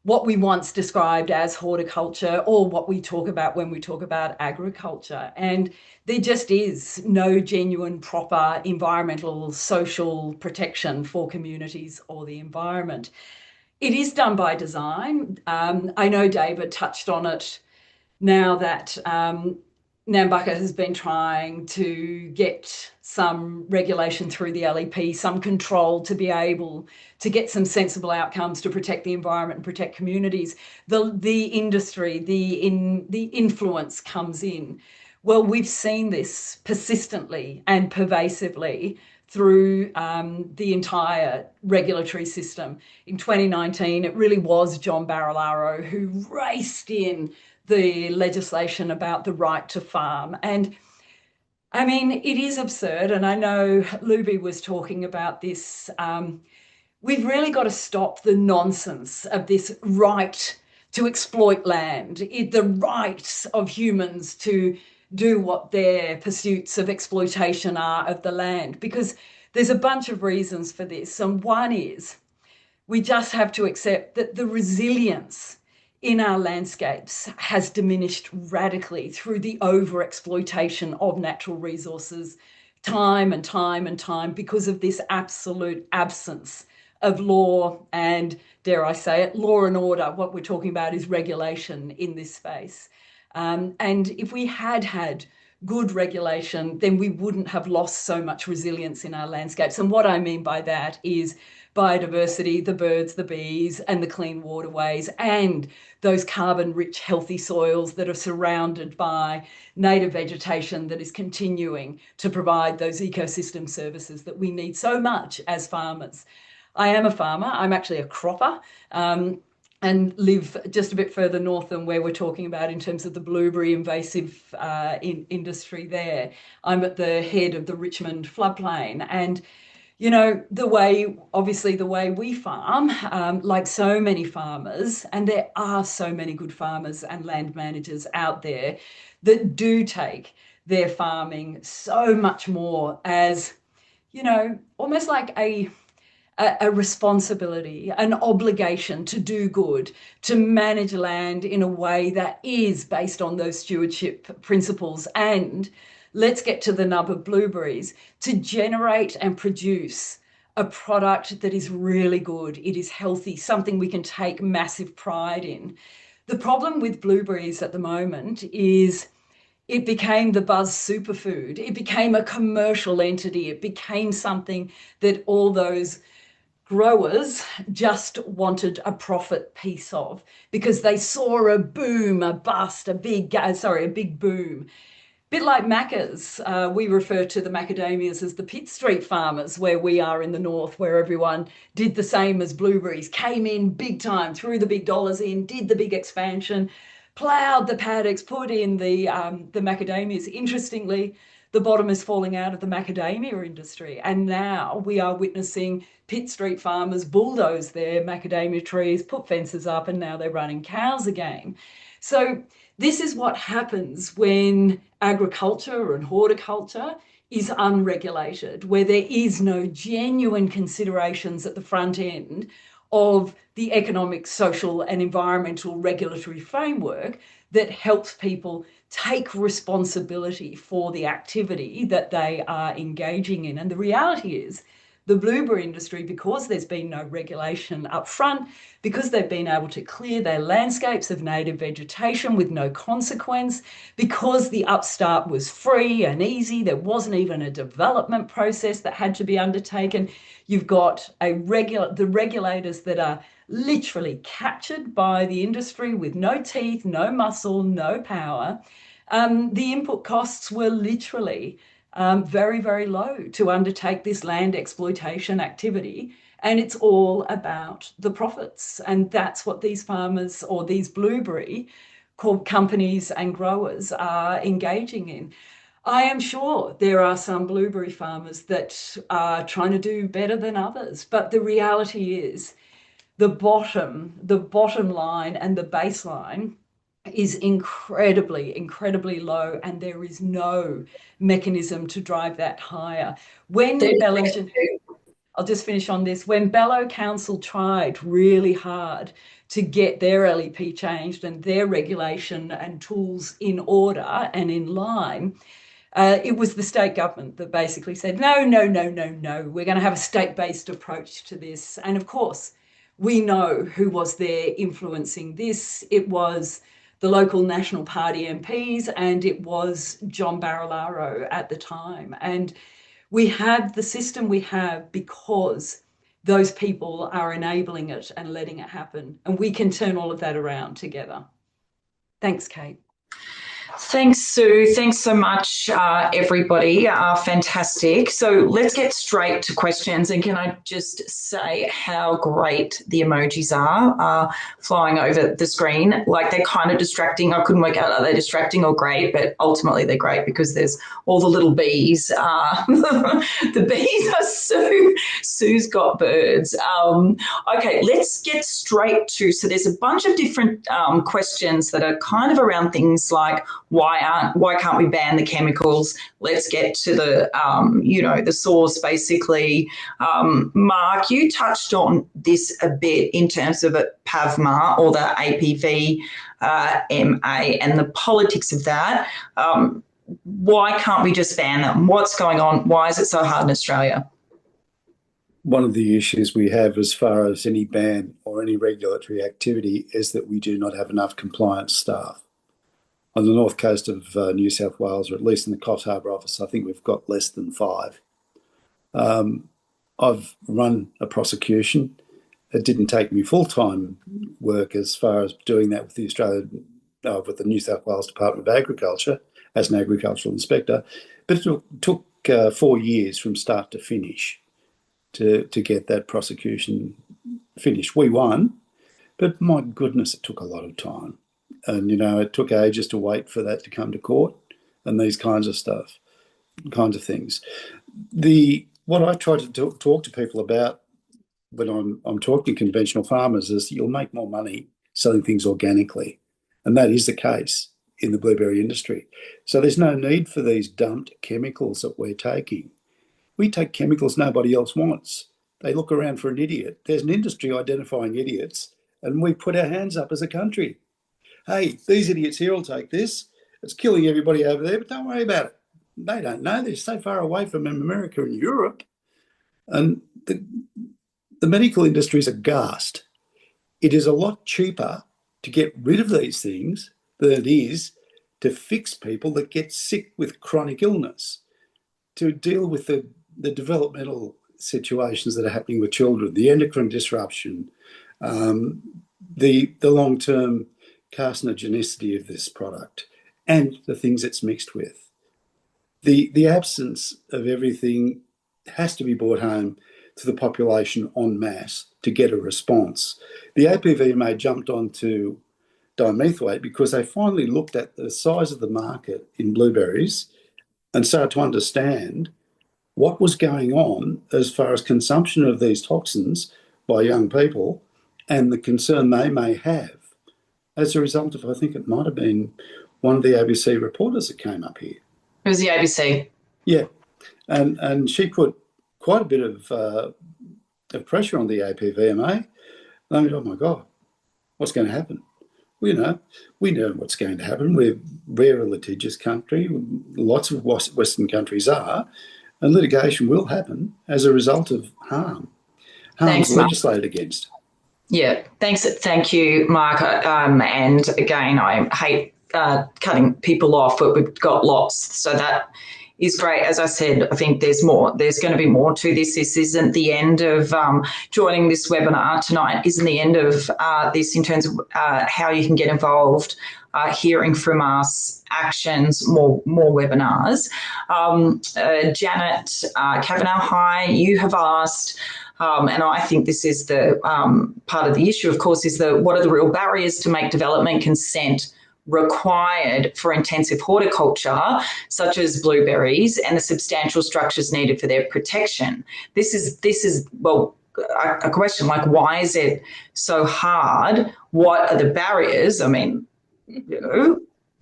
what we once described as horticulture or what we talk about when we talk about agriculture. And there just is no genuine, proper environmental, social protection for communities or the environment. It is done by design. I know David touched on it now that Nambucca has been trying to get some regulation through the LEP, some control to be able to get some sensible outcomes to protect the environment and protect communities. The industry, the influence comes in. Well, we've seen this persistently and pervasively through the entire regulatory system. In 2019, it really was John Barilaro who raced in the legislation about the right to farm. And I mean, it is absurd. And I know Luby was talking about this. We've really got to stop the nonsense of this right to exploit land, the rights of humans to do what their pursuits of exploitation are of the land, because there's a bunch of reasons for this. And one is we just have to accept that the resilience in our landscapes has diminished radically through the overexploitation of natural resources time and time and time because of this absolute absence of law and, dare I say it, law and order. What we're talking about is regulation in this space. And if we had good regulation, then we wouldn't have lost so much resilience in our landscapes. And what I mean by that is biodiversity, the birds, the bees, and the clean waterways, and those carbon-rich, healthy soils that are surrounded by native vegetation that is continuing to provide those ecosystem services that we need so much as farmers. I am a farmer. I'm actually a cropper. And live just a bit further north than where we're talking about in terms of the blueberry invasive industry there. I'm at the head of the Richmond floodplain. And, you know, the way we farm, like so many farmers, and there are so many good farmers and land managers out there that do take their farming so much more as, you know, almost like a a responsibility, an obligation to do good, to manage land in a way that is based on those stewardship principles. And let's get to the nub of blueberries, to generate and produce a product that is really good, it is healthy, something we can take massive pride in. The problem with blueberries at the moment is it became the buzz superfood. It became a commercial entity. It became something that all those growers just wanted a profit piece of because they saw a boom, a bust, a big boom. Bit like Macca's, we refer to the macadamias as the Pitt Street farmers, where we are in the north, where everyone did the same as blueberries, came in big time, threw the big dollars in, did the big expansion, ploughed the paddocks, put in the macadamias. Interestingly, the bottom is falling out of the macadamia industry. And now we are witnessing Pitt Street farmers bulldoze their macadamia trees, put fences up, and now they're running cows again. So this is what happens when agriculture and horticulture is unregulated, where there is no genuine considerations at the front end of the economic, social and environmental regulatory framework that helps people take responsibility for the activity that they are engaging in. And the reality is the blueberry industry, because there's been no regulation up front, because they've been able to clear their landscapes of native vegetation with no consequence, because the upstart was free and easy, there wasn't even a development process that had to be undertaken. You've got the regulators that are literally captured by the industry with no teeth, no muscle, no power. The input costs were literally very, very low to undertake this land exploitation activity. And it's all about the profits. And that's what these farmers or these blueberry companies and growers are engaging in. I am sure there are some blueberry farmers that are trying to do better than others. But the reality is the bottom line and the baseline is incredibly, incredibly low, and there is no mechanism to drive that higher. I'll just finish on this. When Bellow Council tried really hard to get their LEP changed and their regulation and tools in order and in line, it was the state government that basically said, no, we're going to have a state-based approach to this. And of course, we know who was there influencing this. It was the local National Party MPs, and it was John Barilaro at the time. And we have the system we have because those people are enabling it and letting it happen. And we can turn all of that around together. Thanks, Kate. Thanks, Sue. Thanks so much, everybody. Fantastic. So let's get straight to questions. And can I just say how great the emojis are flying over the screen? Like, they're kind of distracting. I couldn't work out, are they distracting or great? But ultimately they're great because there's all the little bees. The bees are Sue. Sue's got birds. Okay, let's get straight to, so there's a bunch of different questions that are kind of around things like, why can't we ban the chemicals? Let's get to the the source basically. Marc, you touched on this a bit in terms of PAVMA or the APV MA and the politics of that. Why can't we just ban them? What's going on? Why is it so hard in Australia? One of the issues we have as far as any ban or any regulatory activity is that we do not have enough compliance staff. On the north coast of New South Wales, or at least in the Coffs Harbour office, I think we've got less than 5. I've run a prosecution. It didn't take me full-time work as far as doing that with with the New South Wales Department of Agriculture as an agricultural inspector, but it took 4 years from start to finish to get that prosecution finished. We won, but my goodness, it took a lot of time. And, it took ages to wait for that to come to court and these kinds of things. What I try to talk to people about when I'm talking to conventional farmers is you'll make more money selling things organically. And that is the case in the blueberry industry. So there's no need for these dumped chemicals that we're taking. We take chemicals nobody else wants. they look around for an idiot. There's an industry identifying idiots, and we put our hands up as a country. Hey, these idiots here will take this. It's killing everybody over there, but don't worry about it. They don't know. They're so far away from America and Europe. And the medical industries are aghast. It is a lot cheaper to get rid of these things than it is to fix people that get sick with chronic illness, to deal with the developmental situations that are happening with children, the endocrine disruption, the long-term carcinogenicity of this product, and the things it's mixed with. The absence of everything has to be brought home to the population en masse to get a response. The APVMA jumped onto dimethylate because they finally looked at the size of the market in blueberries and started to understand what was going on as far as consumption of these toxins by young people and the concern they may have as a result of, I think it might have been one of the ABC reporters that came up here. It was the ABC. Yeah. And she put quite a bit of pressure on the APVMA. I mean, oh my God, what's going to happen? We know what's going to happen. We're a litigious country. Lots of Western countries are. And litigation will happen as a result of harm. Harm's legislated against. Yeah, thanks. Thank you, Mark. And again, I hate cutting people off, but we've got lots. So that is great. As I said, I think there's more. There's going to be more to this. This isn't the end of joining this webinar tonight. Isn't the end of this in terms of how you can get involved, hearing from us, actions, more webinars. Janet Kavanagh, hi. You have asked. And I think this is the part of the issue, of course, is what are the real barriers to make development consent required for intensive horticulture, such as blueberries, and the substantial structures needed for their protection. This is well, a question like, why is it so hard? What are the barriers? I mean,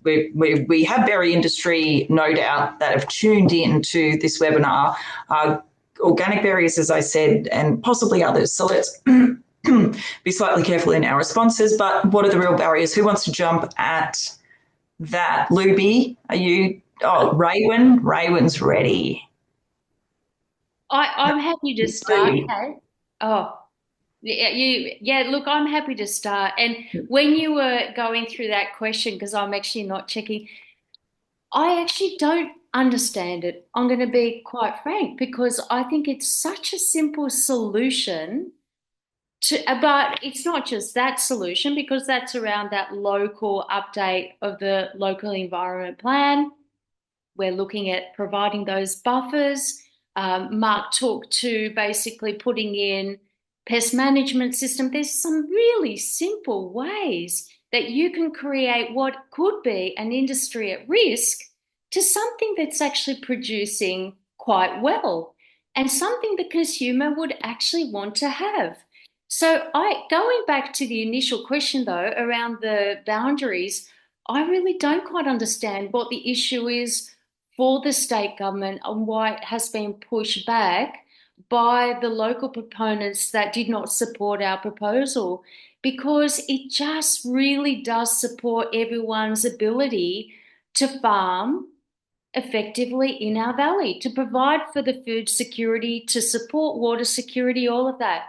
we have berry industry, no doubt, that have tuned in to this webinar. Organic berries, as I said, and possibly others. So let's be slightly careful in our responses. But what are the real barriers? Who wants to jump at that? Luby, are you? Oh, Raewyn. Raewyn's ready. I'm happy to start, Kate. Oh, yeah. Look, I'm happy to start. And when you were going through that question, because I'm actually not checking, I actually don't understand it. I'm going to be quite frank, because I think it's such a simple solution but it's not just that solution, because that's around that local update of the local environment plan. We're looking at providing those buffers. Mark talked to basically putting in pest management system. There's some really simple ways that you can create what could be an industry at risk to something that's actually producing quite well, and something the consumer would actually want to have. So going back to the initial question though, around the boundaries, I really don't quite understand what the issue is for the state government and why it has been pushed back by the local proponents that did not support our proposal, because it just really does support everyone's ability to farm effectively in our valley, to provide for the food security, to support water security, all of that.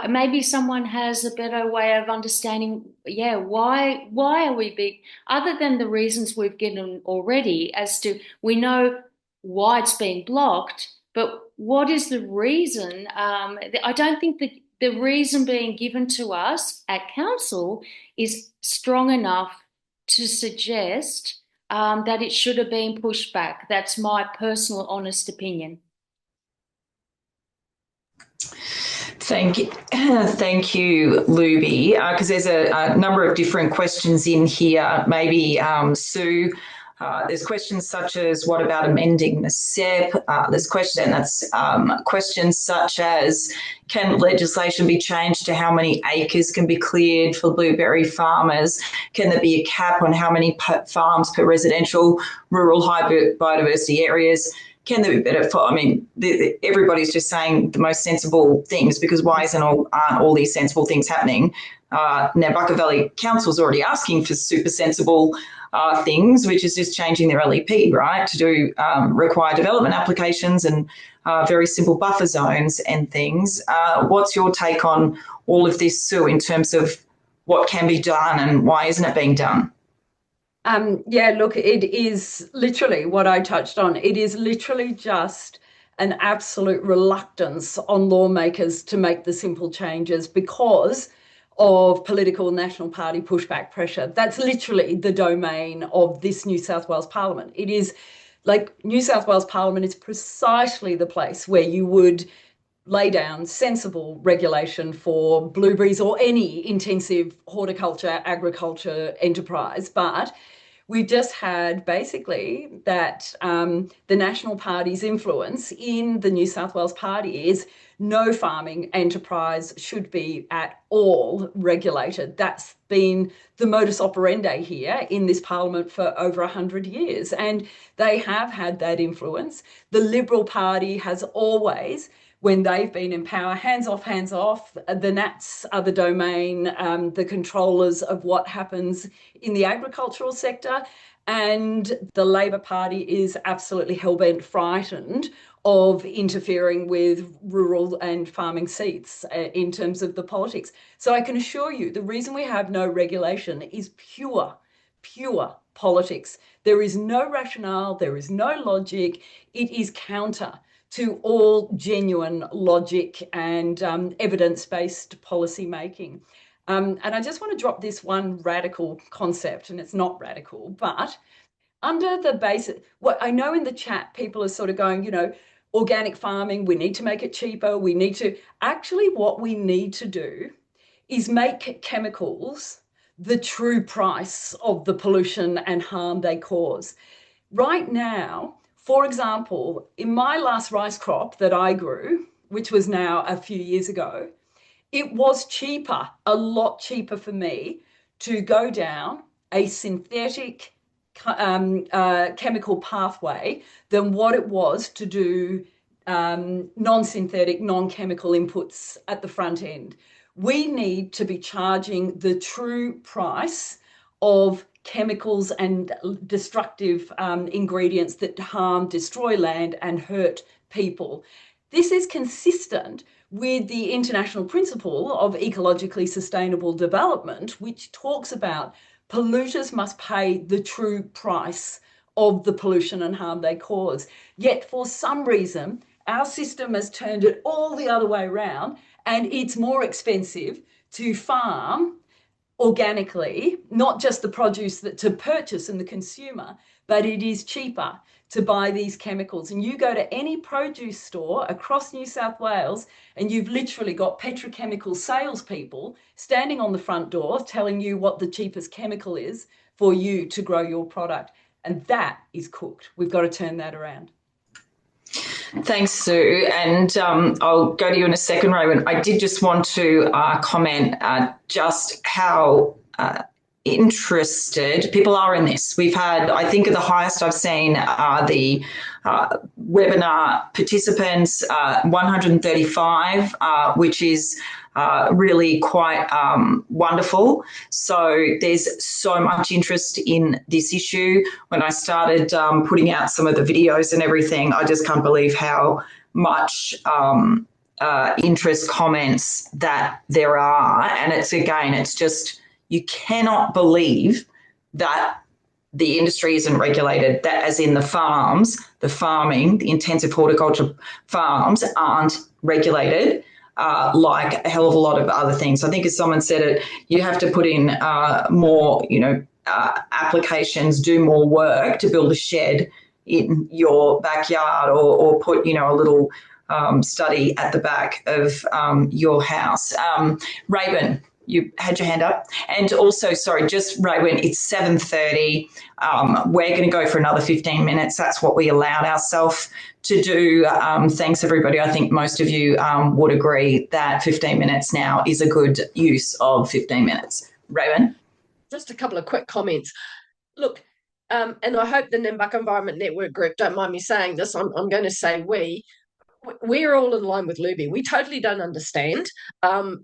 Maybe someone has a better way of understanding, why are we big, other than the reasons we've given already as to, we know why it's been blocked, but what is the reason? I don't think that the reason being given to us at council is strong enough to suggest that it should have been pushed back. That's my personal, honest opinion. Thank you, Luby, because there's a number of different questions in here. Maybe Sue, there's questions such as, what about amending the SEP? There's questions such as, can legislation be changed to how many acres can be cleared for blueberry farmers? Can there be a cap on how many farms per residential rural high biodiversity areas can there be better? I mean, everybody's just saying the most sensible things, because why aren't all these sensible things happening? Nambucca Valley Council's already asking for super sensible things, which is just changing their LEP, right, to do required development applications and very simple buffer zones and things. What's your take on all of this, Sue, in terms of what can be done and why isn't it being done? Yeah, look, it is literally what I touched on. It is literally just an absolute reluctance on lawmakers to make the simple changes because of political National Party pushback pressure. That's literally the domain of this New South Wales Parliament. It is like New South Wales Parliament is precisely the place where you would lay down sensible regulation for blueberries or any intensive horticulture, agriculture enterprise. But we just had basically that the National Party's influence in the New South Wales Party is no farming enterprise should be at all regulated. That's been the modus operandi here in this parliament for over 100 years. And they have had that influence. The Liberal Party has always, when they've been in power, hands off, the Nats are the domain, the controllers of what happens in the agricultural sector. And the Labor Party is absolutely hellbent frightened of interfering with rural and farming seats in terms of the politics. So I can assure you the reason we have no regulation is pure politics. There is no rationale, there is no logic. It is counter to all genuine logic and evidence-based policy making. And I just want to drop this one radical concept, and it's not radical, but under the basic, what I know in the chat, people are sort of going, you know, organic farming, we need to make it cheaper. We need to, actually what we need to do is make chemicals the true price of the pollution and harm they cause. Right now, for example, in my last rice crop that I grew, which was now a few years ago, it was cheaper, a lot cheaper for me to go down a synthetic chemical pathway than what it was to do non-synthetic, non-chemical inputs at the front end. We need to be charging the true price of chemicals and destructive ingredients that harm, destroy land and hurt people. This is consistent with the international principle of ecologically sustainable development, which talks about polluters must pay the true price of the pollution and harm they cause. Yet for some reason, our system has turned it all the other way around, and it's more expensive to farm organically, not just the produce that to purchase and the consumer, but it is cheaper to buy these chemicals. And you go to any produce store across New South Wales and you've literally got petrochemical salespeople standing on the front door telling you what the cheapest chemical is for you to grow your product. And that is cooked. We've got to turn that around. Thanks, Sue. And I'll go to you in a second, Raewyn. I did just want to comment just how interested people are in this. We've had, I think the highest I've seen the webinar participants, 135, which is really quite wonderful. So there's so much interest in this issue. When I started putting out some of the videos and everything, I just can't believe how much interest, comments that there are. And it's, again, it's just, you cannot believe that the industry isn't regulated, that as in the farms, the farming, the intensive horticulture farms aren't regulated like a hell of a lot of other things. I think as someone said it, you have to put in more, applications, do more work to build a shed in your backyard or put, a little study at the back of your house. Raewyn, you had your hand up. And also, sorry, just Raewyn, it's 7:30. We're going to go for another 15 minutes. That's what we allowed ourselves to do. Thanks, everybody. I think most of you would agree that 15 minutes now is a good use of 15 minutes. Raewyn? Just a couple of quick comments. Look, and I hope the Nambucca Environment Network group don't mind me saying this, I'm going to say we're all in line with Luby. We totally don't understand.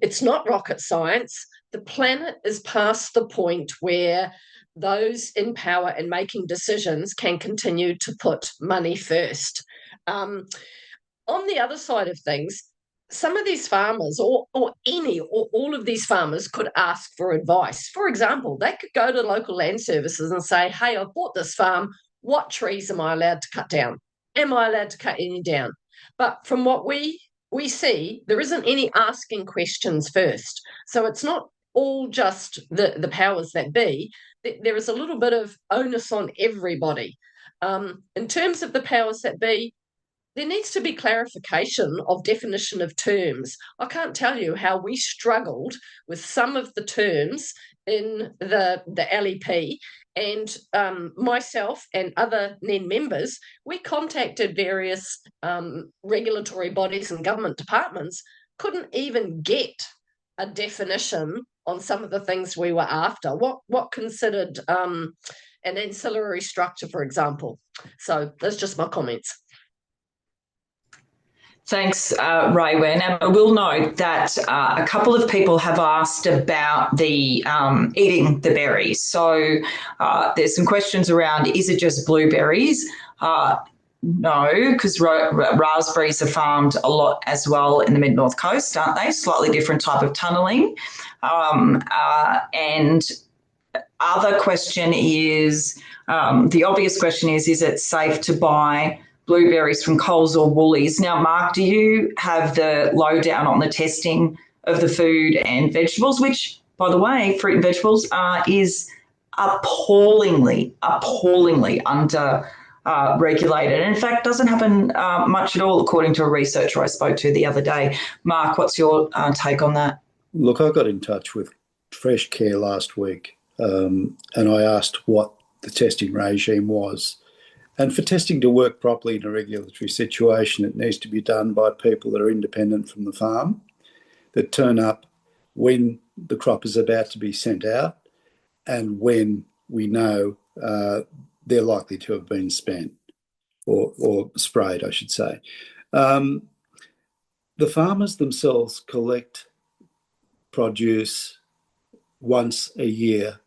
It's not rocket science. The planet is past the point where those in power and making decisions can continue to put money first. On the other side of things, some of these farmers or all of these farmers could ask for advice. For example, they could go to local land services and say, hey, I've bought this farm. What trees am I allowed to cut down? Am I allowed to cut any down? But from what we see, there isn't any asking questions first. So it's not all just the powers that be. There is a little bit of onus on everybody. In terms of the powers that be, there needs to be clarification of definition of terms. I can't tell you how we struggled with some of the terms in the LEP, and myself and other NEN members, we contacted various regulatory bodies and government departments, couldn't even get a definition on some of the things we were after. What considered an ancillary structure, for example. So that's just my comments. Thanks, Raewyn. And I will note that a couple of people have asked about the eating the berries. So there's some questions around, is it just blueberries? No, because raspberries are farmed a lot as well in the mid-north coast, aren't they? Slightly different type of tunnelling. And other question is, the obvious question is it safe to buy blueberries from Coles or Woolies? Now, Marc, do you have the lowdown on the testing of the food and vegetables, which, by the way, fruit and vegetables is appallingly under regulated. And in fact, doesn't happen much at all, according to a researcher I spoke to the other day. Marc, what's your take on that? Look, I got in touch with Fresh Care last week and I asked what the testing regime was. And for testing to work properly in a regulatory situation, it needs to be done by people that are independent from the farm, that turn up when the crop is about to be sent out and when we know they're likely to have been spent or sprayed, I should say. The farmers themselves collect produce once a year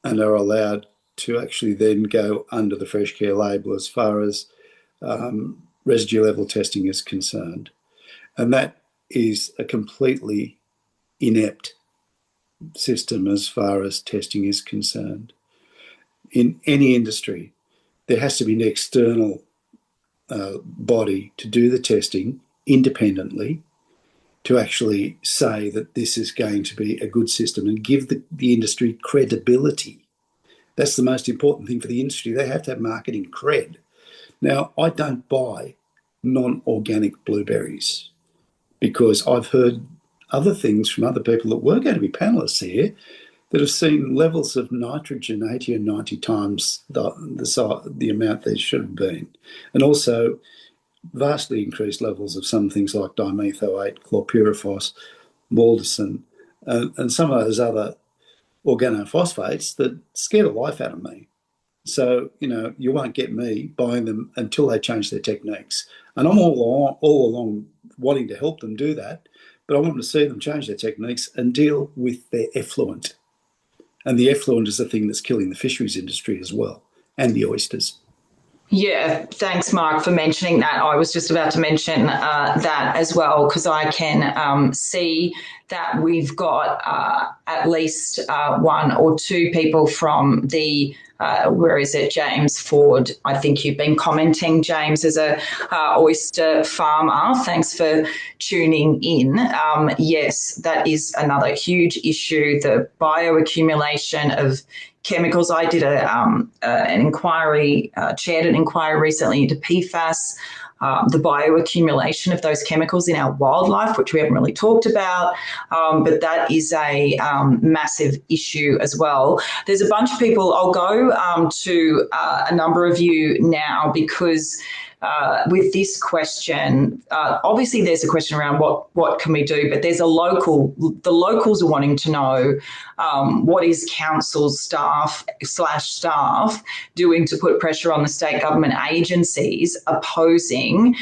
and are allowed to actually then go under the Fresh Care label as far as residue level testing is concerned. And that is a completely inept system as far as testing is concerned. In any industry, there has to be an external body to do the testing independently to actually say that this is going to be a good system and give the industry credibility. That's the most important thing for the industry. They have to have marketing cred. Now, I don't buy non-organic blueberries because I've heard other things from other people that were going to be panellists here that have seen levels of nitrogen 80 or 90 times the amount they should have been, and also vastly increased levels of some things like dimethoate, chlorpyrifos, maltodextrin, and some of those other organophosphates that scare the life out of me. So, you won't get me buying them until they change their techniques. And I'm all along wanting to help them do that, but I want to see them change their techniques and deal with their effluent. And the effluent is the thing that's killing the fisheries industry as well, and the oysters. Yeah, thanks, Marc, for mentioning that. I was just about to mention that as well, because I can see that we've got at least one or two people from the, James Ford. I think you've been commenting, James, as a oyster farmer. Thanks for tuning in. Yes, that is another huge issue, the bioaccumulation of chemicals. I did an inquiry, chaired an inquiry recently into PFAS, the bioaccumulation of those chemicals in our wildlife, which we haven't really talked about, but that is a massive issue as well. There's a bunch of people, I'll go to a number of you now because with this question. Obviously, there's a question around what can we do, but the locals are wanting to know what is council staff doing to put pressure on the state government agencies opposing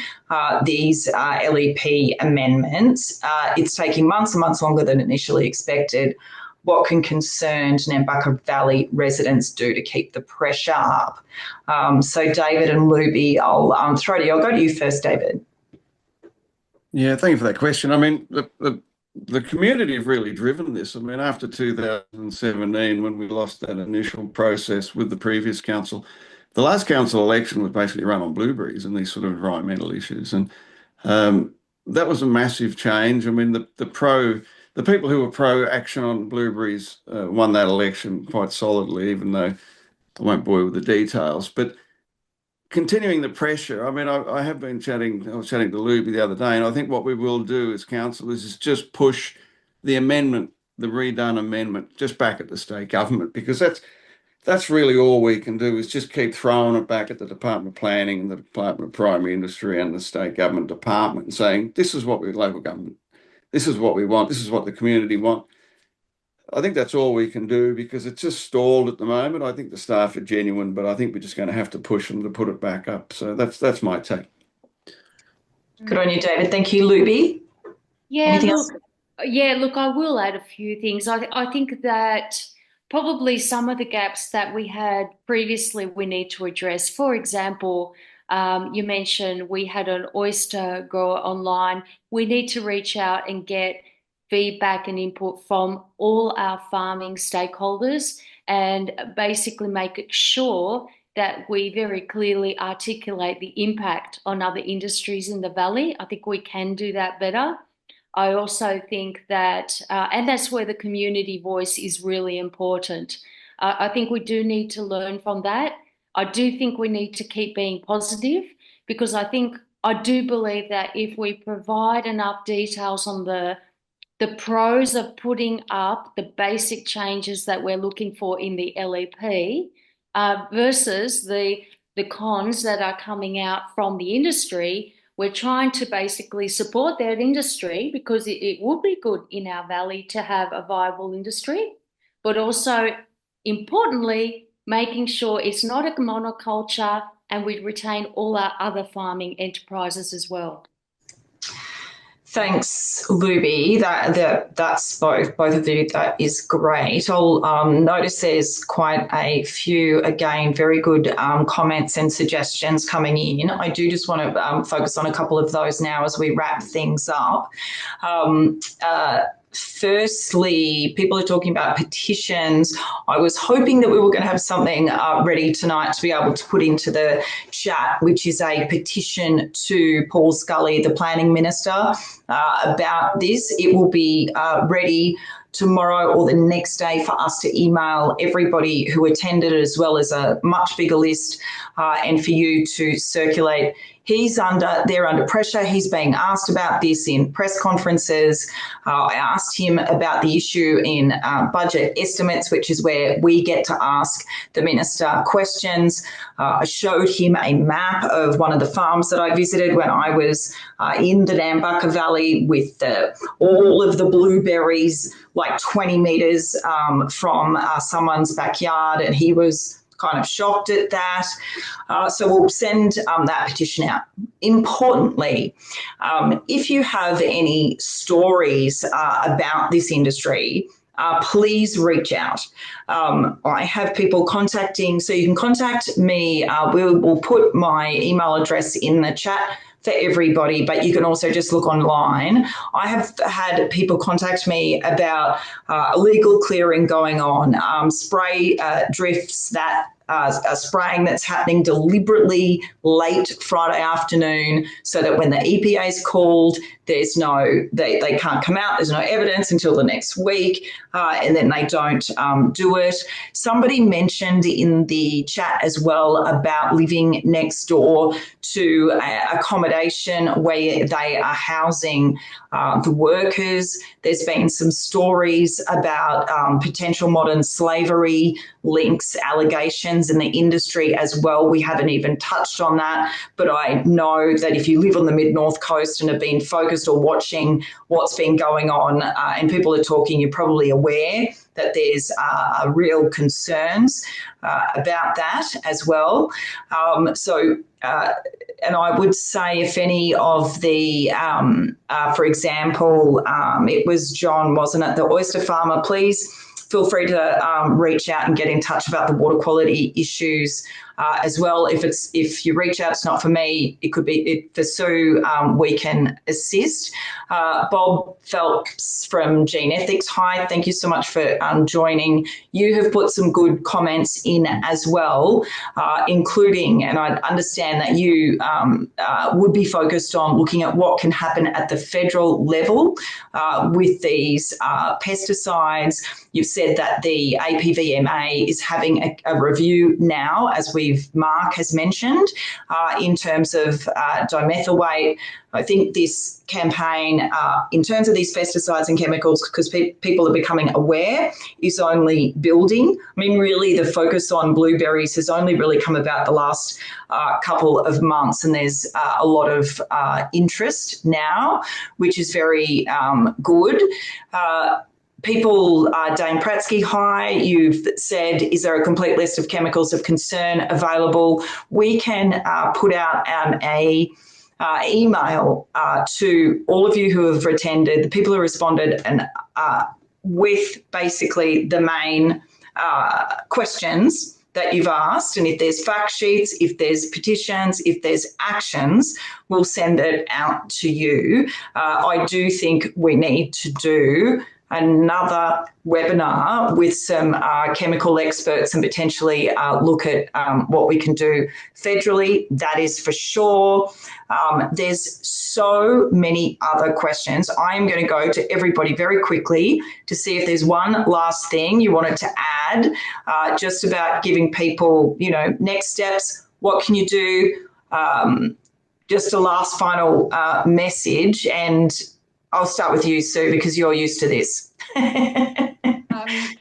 these LEP amendments. It's taking months and months longer than initially expected. What can concerned Nambucca Valley residents do to keep the pressure up? So David and Luby, I'll throw to you. I'll go to you first, David. Yeah, thank you for that question. I mean, the community have really driven this. I mean, after 2017, when we lost that initial process with the previous council, the last council election was basically run on blueberries and these sort of environmental issues. And that was a massive change. I mean, the people who were pro-action on blueberries won that election quite solidly, even though I won't bore you with the details. But continuing the pressure, I mean, I was chatting to Luby the other day, and I think what we will do as councillors is just push the amendment, the redone amendment, just back at the state government, because that's really all we can do, is just keep throwing it back at the Department of Planning and the Department of Primary Industry and the state government department and saying, this is what we local government, this is what we want, this is what the community want. I think that's all we can do, because it's just stalled at the moment. I think the staff are genuine, but I think we're just going to have to push them to put it back up. So that's my take. Good on you, David. Thank you, Luby. Yeah, look, I will add a few things. I think that probably some of the gaps that we had previously we need to address. For example, you mentioned we had an oyster grower online. We need to reach out and get feedback and input from all our farming stakeholders and basically make sure that we very clearly articulate the impact on other industries in the valley. I think we can do that better. I also think that, and that's where the community voice is really important. I think we do need to learn from that. I do think we need to keep being positive, because I do believe that if we provide enough details on the pros of putting up the basic changes that we're looking for in the LEP versus the cons that are coming out from the industry, we're trying to basically support that industry, because it would be good in our valley to have a viable industry, but also importantly, making sure it's not a monoculture and we retain all our other farming enterprises as well. Thanks, Luby. That's both of you. That is great. I'll notice there's quite a few, again, very good comments and suggestions coming in. I do just want to focus on a couple of those now as we wrap things up. Firstly, people are talking about petitions. I was hoping that we were going to have something ready tonight to be able to put into the chat, which is a petition to Paul Scully, the Planning Minister, about this. It will be ready tomorrow or the next day for us to email everybody who attended, as well as a much bigger list, and for you to circulate. They're under pressure. He's being asked about this in press conferences. I asked him about the issue in budget estimates, which is where we get to ask the minister questions. I showed him a map of one of the farms that I visited when I was in the Nambucca Valley, with all of the blueberries like 20 metres from someone's backyard, and he was kind of shocked at that. So we'll send that petition out. Importantly, if you have any stories about this industry, please reach out. I have people contacting, so you can contact me. We'll put my email address in the chat for everybody, but you can also just look online. I have had people contact me about illegal clearing going on, spray drifts that are spraying that's happening deliberately late Friday afternoon, so that when the EPA is called, they can't come out, there's no evidence until the next week, and then they don't do it. Somebody mentioned in the chat as well about living next door to accommodation where they are housing the workers. There's been some stories about potential modern slavery links, allegations questions in the industry as well. We haven't even touched on that, but I know that if you live on the mid-north coast and have been focused or watching what's been going on and people are talking, you're probably aware that there's real concerns about that as well. And I would say if any of the, for example, it was John, wasn't it, the oyster farmer, please feel free to reach out and get in touch about the water quality issues as well. If you reach out, it's not for me, it could be for Sue, we can assist. Bob Phelps from Gene Ethics, hi, thank you so much for joining. You have put some good comments in as well, including, and I understand that you would be focused on looking at what can happen at the federal level with these pesticides. You've said that the APVMA is having a review now, as Marc has mentioned, in terms of dimethyl weight. I think this campaign, in terms of these pesticides and chemicals, because people are becoming aware, is only building. I mean, really, the focus on blueberries has only really come about the last couple of months, and there's a lot of interest now, which is very good. People, Dane Pratsky, hi, you've said, is there a complete list of chemicals of concern available? We can put out a email to all of you who have attended, the people who responded, and with basically the main questions that you've asked. And if there's fact sheets, if there's petitions, if there's actions, we'll send it out to you. I do think we need to do another webinar with some chemical experts and potentially look at what we can do federally. That is for sure. There's so many other questions. I am going to go to everybody very quickly to see if there's one last thing you wanted to add, just about giving people, next steps. What can you do? Just a last final message, and I'll start with you, Sue, because you're used to this.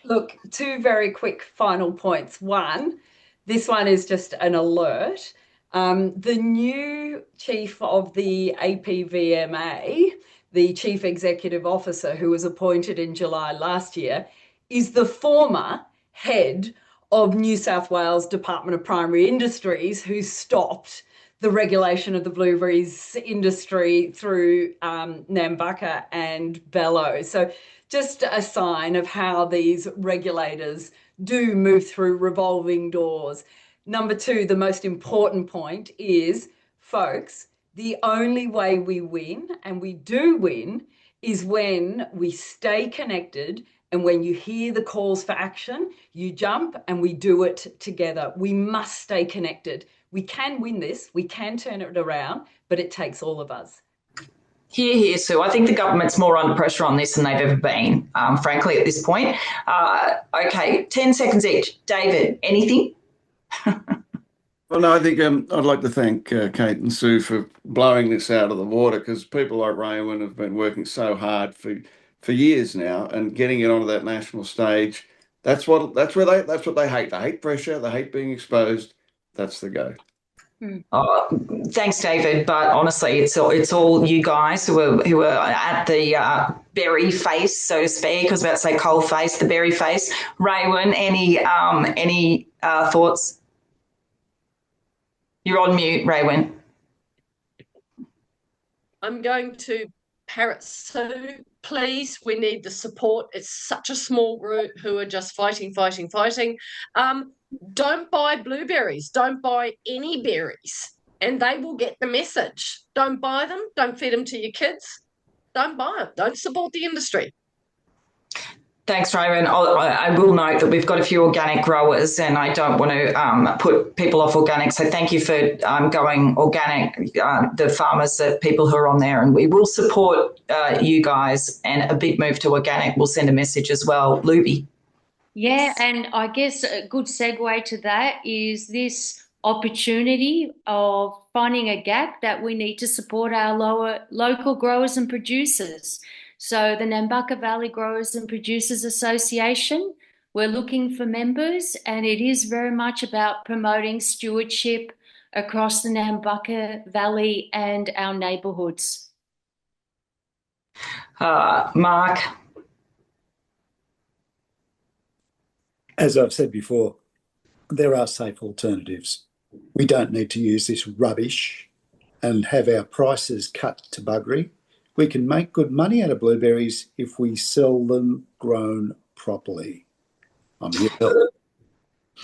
Look, two very quick final points. One, this one is just an alert. The new chief of the APVMA, the chief executive officer who was appointed in July last year, is the former head of New South Wales Department of Primary Industries, who stopped the regulation of the blueberries industry through Nambucca and Bellow. So just a sign of how these regulators do move through revolving doors. Number two, the most important point is, folks, the only way we win, and we do win, is when we stay connected, and when you hear the calls for action, you jump and we do it together. We must stay connected. We can win this, we can turn it around, but it takes all of us. Here, Sue. I think the government's more under pressure on this than they've ever been, frankly, at this point. Okay, 10 seconds each. David, anything? Well, no, I think I'd like to thank Kate and Sue for blowing this out of the water, because people like Raewyn have been working so hard for years now and getting it onto that national stage. That's what they hate. They hate pressure. They hate being exposed. That's the go. Thanks, David. But honestly, it's all you guys who are at the berry face, so to speak. I was about to say coal face, the berry face. Raewyn, any thoughts? You're on mute, Raewyn. I'm going to parrot Sue. Please, we need the support. It's such a small group who are just fighting. Don't buy blueberries. Don't buy any berries, and they will get the message. Don't buy them. Don't feed them to your kids. Don't buy them. Don't support the industry. Thanks, Raewyn. I will note that we've got a few organic growers, and I don't want to put people off organic. So thank you for going organic, the farmers, the people who are on there, and we will support you guys. And a big move to organic will send a message as well. Luby. Yeah, and I guess a good segue to that is this opportunity of finding a gap that we need to support our local growers and producers. So the Nambucca Valley Growers and Producers Association We're looking for members, and it is very much about promoting stewardship across the Nambucca Valley and our neighbourhoods. Marc? As I've said before, there are safe alternatives. We don't need to use this rubbish and have our prices cut to buggery. We can make good money out of blueberries if we sell them grown properly. I'm here to help.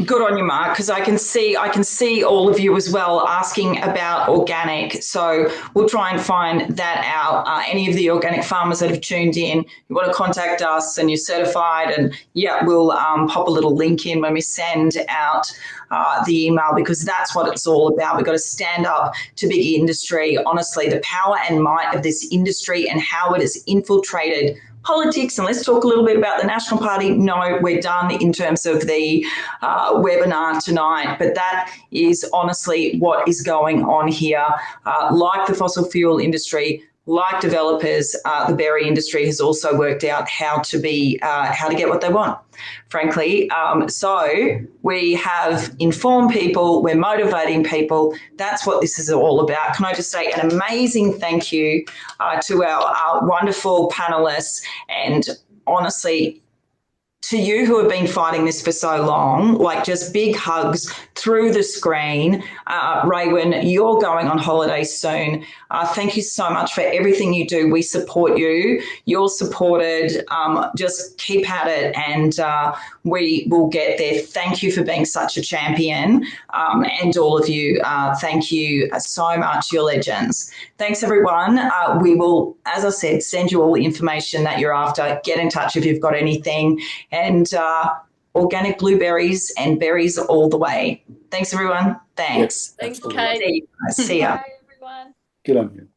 Good on you, Marc, because I can see all of you as well asking about organic. So we'll try and find that out. Any of the organic farmers that have tuned in, you want to contact us and you're certified, and yeah, we'll pop a little link in when we send out the email, because that's what it's all about. We've got to stand up to big industry. Honestly, the power and might of this industry and how it has infiltrated politics. And let's talk a little bit about the National Party. No, we're done in terms of the webinar tonight, but that is honestly what is going on here. Like the fossil fuel industry, like developers, the berry industry has also worked out how to get what they want, frankly. So we have informed people, we're motivating people. That's what this is all about. Can I just say an amazing thank you to our wonderful panelists, and honestly, to you who have been fighting this for so long, like just big hugs through the screen. Raewyn, you're going on holiday soon. Thank you so much for everything you do. We support you. You're supported. Just keep at it, and we will get there. Thank you for being such a champion. And all of you, thank you so much. You're legends. Thanks, everyone. We will, as I said, send you all the information that you're after. Get in touch if you've got anything. And organic blueberries and berries all the way. Thanks, everyone. Thanks. Thanks, Kate. See ya. Bye, everyone. Good on you.